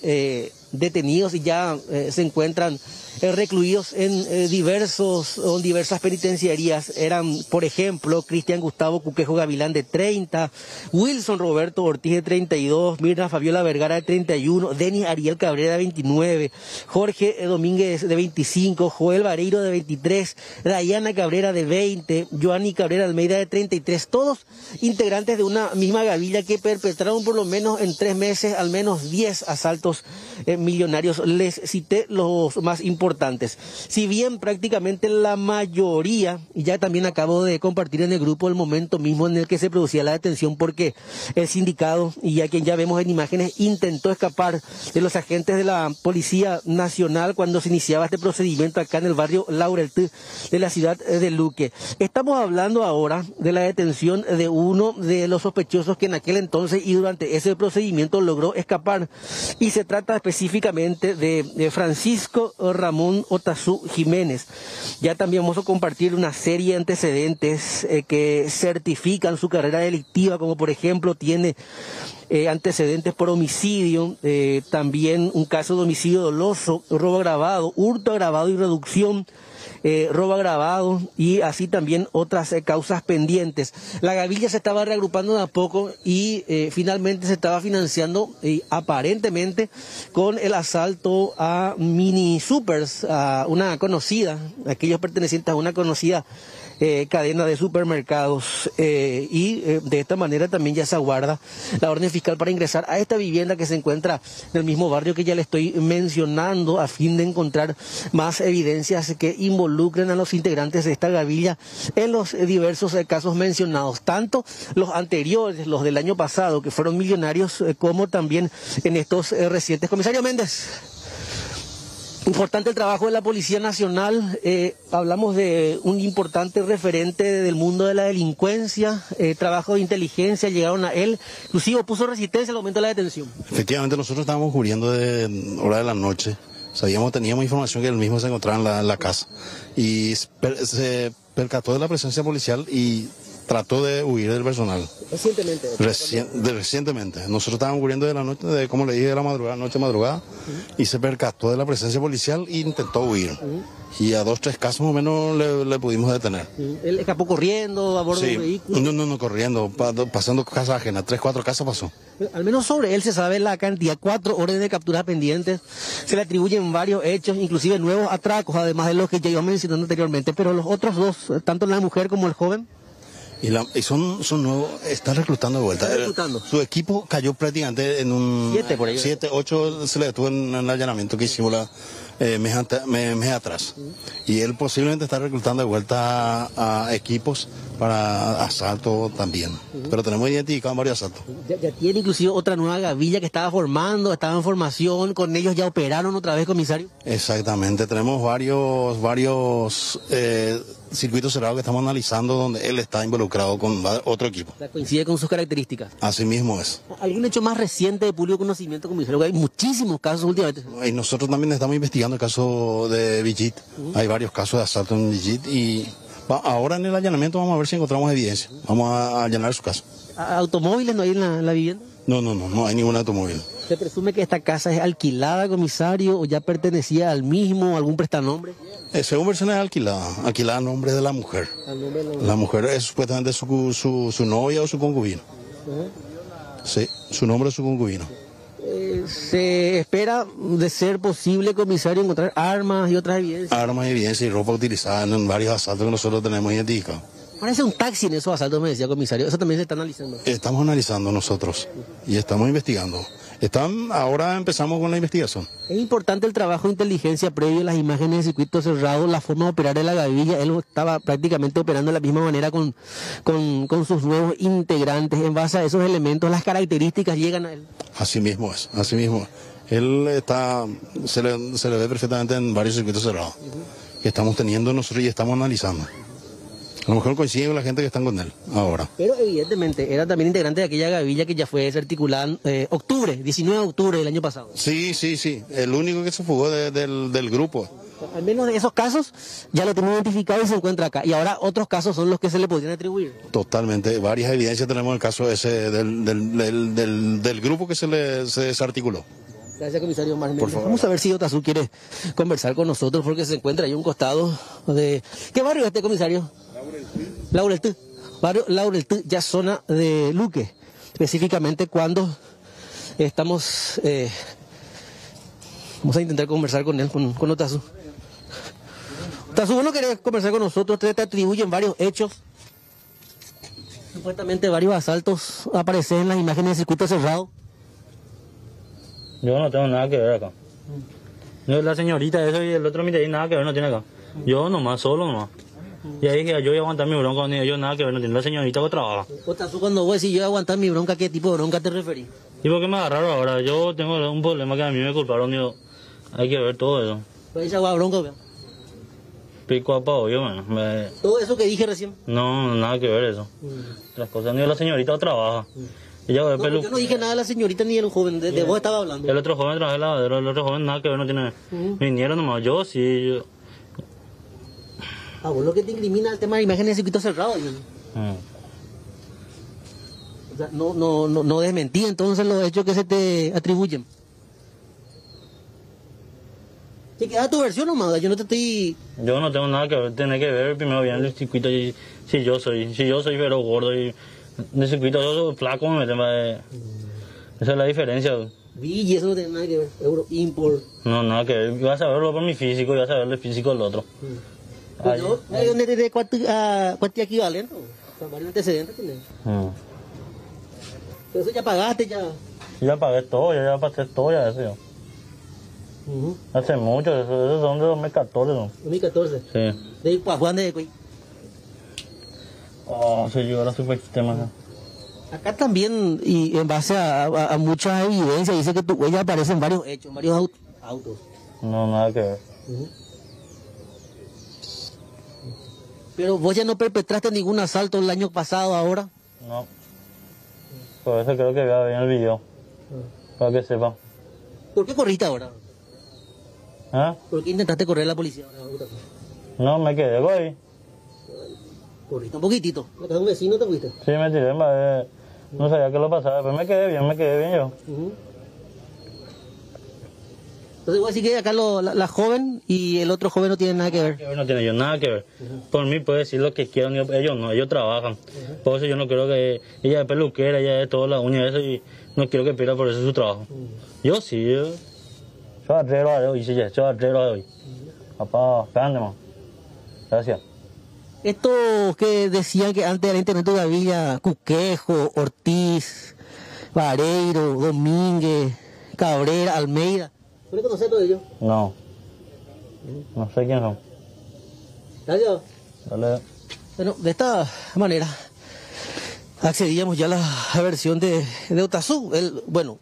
detenidos y ya se encuentran recluidos en diversas penitenciarías. Eran, por ejemplo, Cristian Gustavo Cuquejo Gavilán, de 30, Wilson Roberto Ortiz, de 32, Mirna Fabiola Vergara, de 31, Denis Ariel Cabrera, de 29, Jorge Domínguez, de 25, Joel Vareiro, de 23, Dayana Cabrera, de 20, Joanny Cabrera Almeida, de 33, todos integrantes de una misma gavilla que perpetraron por lo menos en 3 meses al menos 10 asaltos millonarios. Les cité los más importantes. Si bien prácticamente la mayoría, y ya también acabo de compartir en el grupo el momento mismo en el que se producía la detención, porque el sindicado, y a quien ya vemos en imágenes, intentó escapar de los agentes de la Policía Nacional cuando se iniciaba este procedimiento acá en el barrio Laureltí de la ciudad de Luque. Estamos hablando ahora de la detención de uno de los sospechosos que en aquel entonces y durante ese procedimiento logró escapar, y se trata específicamente de Francisco Ramón Otazú Jiménez. Ya también vamos a compartir una serie de antecedentes que certifican su carrera delictiva, como por ejemplo tiene antecedentes por homicidio, también un caso de homicidio doloso, robo agravado, hurto agravado y reducción, robo agravado, y así también otras causas pendientes. La gavilla se estaba reagrupando de a poco y finalmente se estaba financiando aparentemente con el asalto a Mini Supers, a una conocida, aquellos pertenecientes a una conocida cadena de supermercados, y de esta manera también ya se aguarda la orden fiscal para ingresar a esta vivienda que se encuentra en el mismo barrio que ya le estoy mencionando, a fin de encontrar más evidencias que involucren a los integrantes de esta gavilla en los diversos casos mencionados, tanto los anteriores, los del año pasado, que fueron millonarios, como también en estos recientes. Comisario Méndez, importante el trabajo de la Policía Nacional. Hablamos de un importante referente del mundo de la delincuencia, trabajo de inteligencia, llegaron a él, inclusive puso resistencia al momento de la detención. Efectivamente, nosotros estábamos cubriendo de hora de la noche, teníamos información que él mismo se encontraba en la casa, y se percató de la presencia policial y trató de huir del personal. Recientemente. Recientemente. Nosotros estábamos cubriendo de la noche, como le dije, de la madrugada, noche madrugada, y se percató de la presencia policial e intentó huir. Y a 2 o 3 casos más o menos le pudimos detener. ¿Él escapó corriendo a bordo de un vehículo? No, corriendo, pasando casas ajenas, 3 o 4 casas pasó. Al menos sobre él se sabe la cantidad, 4 órdenes de captura pendientes, se le atribuyen varios hechos, inclusive nuevos atracos, además de los que ya iba mencionando anteriormente, pero los otros 2, tanto la mujer como el joven, y son nuevos, están reclutando de vuelta. Su equipo cayó prácticamente en un 7, 8 se le detuvo en el allanamiento que hicimos mes atrás. Y él posiblemente está reclutando de vuelta a equipos para asalto también. Pero tenemos identificado varios asaltos. Ya tiene inclusive otra nueva gavilla que estaba en formación, con ellos ya operaron otra vez, comisario. Exactamente, tenemos varios circuitos cerrados que estamos analizando donde él está involucrado con otro equipo. Coincide con sus características. Así mismo es. ¿Algún hecho más reciente de público conocimiento, como dijeron? Hay muchísimos casos últimamente. Y nosotros también estamos investigando el caso de Vigit. Hay varios casos de asalto en Vigit y ahora en el allanamiento vamos a ver si encontramos evidencia. Vamos a allanar su casa. ¿Automóviles no hay en la vivienda? No hay ningún automóvil. ¿Se presume que esta casa es alquilada, comisario, o ya pertenecía al mismo, algún prestanombre? Según versiones, alquilada a nombre de la mujer. La mujer es supuestamente su novia o su concubino. Sí, su nombre es su concubino. Se espera, de ser posible, comisario, encontrar armas y otras evidencias. Armas, evidencias y ropa utilizada en varios asaltos que nosotros tenemos identificados. Parece un taxi en esos asaltos, me decía comisario. Eso también se está analizando. Estamos analizando nosotros y estamos investigando. Ahora empezamos con la investigación. Es importante el trabajo de inteligencia previo a las imágenes de circuito cerrado, la forma de operar de la gavilla. Él estaba prácticamente operando de la misma manera con sus nuevos integrantes. En base a esos elementos, las características llegan a él. Así mismo es, así mismo. Él se le ve perfectamente en varios circuitos cerrados que estamos teniendo nosotros y estamos analizando. A lo mejor coincide con la gente que están con él ahora. Pero evidentemente era también integrante de aquella gavilla que ya fue desarticulada en 19 de octubre del año pasado. Sí. El único que se fugó del grupo. Al menos de esos casos ya lo tenemos identificado y se encuentra acá. Y ahora otros casos son los que se le podrían atribuir. Totalmente. Varias evidencias tenemos en el caso ese del grupo que se desarticuló. Gracias, comisario Marmel. Por favor. Vamos a ver si Otazú quiere conversar con nosotros porque se encuentra ahí a un costado de... ¿Qué barrio es este, comisario? Laureltí. Barrio Laureltí, ya zona de Luque. Específicamente cuando estamos... vamos a intentar conversar con él, con Otazú. Otazú, ¿vos no querés conversar con nosotros? Te atribuyen varios hechos. Supuestamente varios asaltos aparecen en las imágenes de circuito cerrado. Yo no tengo nada que ver acá. Yo, la señorita, eso y el otro me dice nada que ver, no tiene acá. Yo nomás, solo nomás. Y ahí dije, yo voy a aguantar mi bronca, con ellos nada que ver, no tiene la señorita que trabaja. Otazú, cuando vos decís yo voy a aguantar mi bronca, ¿qué tipo de bronca te referís? ¿Y por qué me agarraron ahora? Yo tengo un problema que a mí me culparon, y hay que ver todo eso. ¿Pero esa bronca, vea? Pico a pavo, yo, bueno. ¿Todo eso que dije recién? No, nada que ver eso. Las cosas, ni la señorita trabaja. Ella No, yo no dije nada de la señorita ni del joven, de vos estaba hablando. El otro joven trabaja en el lavadero, el otro joven nada que ver, no tiene... Vinieron nomás, yo sí... Vos lo que te incrimina el tema de imágenes de circuito cerrado. O sea, no desmentí entonces los hechos que se te atribuyen. Si queda tu versión nomás, yo no te estoy... Yo no tengo nada que ver, tiene que ver primero bien el circuito y si yo soy pero gordo y de circuito yo soy flaco me meten esa es la diferencia. Y eso no tiene nada que ver, euro import. No, nada que ver, vas a verlo por mi físico y vas a ver el físico del otro. Pues yo, ¿de cuánto equivalente? O sea, varios antecedentes tenés. Pero eso ya pagaste, ya. Ya pagué todo, ya pasé todo, ya eso yo. Hace mucho, esos son de 2014, ¿no? 2014. Sí. ¿De Juan de Cuey? Se llegó a la supersistema. Acá también, y en base a muchas evidencias, dice que tu huella aparece en varios hechos, en varios autos. No, nada que ver. Pero vos ya no perpetraste ningún asalto el año pasado, ahora. No. Por eso creo que vea bien el video. Para que sepa. ¿Por qué corriste ahora? ¿Por qué intentaste correr a la policía ahora? No, me quedé, güey. Corriste un poquitito. ¿Me quedó un vecino te fuiste? Sí, me tiré, no sabía qué lo pasaba, pero me quedé bien yo. Entonces voy a decir que acá la joven y el otro joven no tienen nada que ver. No tiene yo nada que ver. Por mí puede decir lo que quieran, ellos no, ellos trabajan. Por eso yo no creo que ella es peluquera, ella es toda la uña y eso, y no quiero que pierda por eso su trabajo. Yo sí, yo arreglo a hoy, yo arreglo a hoy. Papá, espérate más. Gracias. Estos que decían que antes era internet de Gavilla, Cuquejo, Ortiz, Vareiro, Domínguez, Cabrera, Almeida. ¿Tú le conoces a todos ellos? No. No sé quién son. Gracias. Dale. Bueno, de esta manera accedíamos ya a la versión de Otazú. Él, bueno,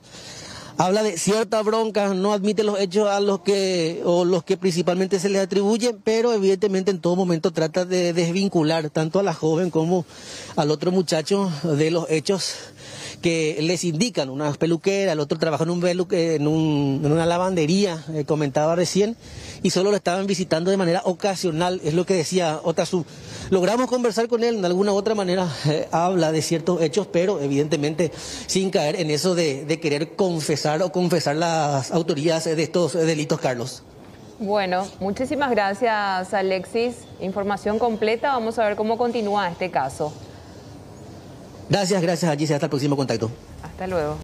habla de cierta bronca, no admite los hechos a los que principalmente se les atribuyen, pero evidentemente en todo momento trata de desvincular tanto a la joven como al otro muchacho de los hechos que les indican. Una peluquera, el otro trabaja en una lavandería, comentaba recién, y solo lo estaban visitando de manera ocasional, es lo que decía Otazú. Logramos conversar con él, de alguna u otra manera habla de ciertos hechos, pero evidentemente sin caer en eso de querer confesar las autorías de estos delitos, Carlos. Bueno, muchísimas gracias, Alexis. Información completa, vamos a ver cómo continúa este caso. Gracias, Angie, hasta el próximo contacto. Hasta luego.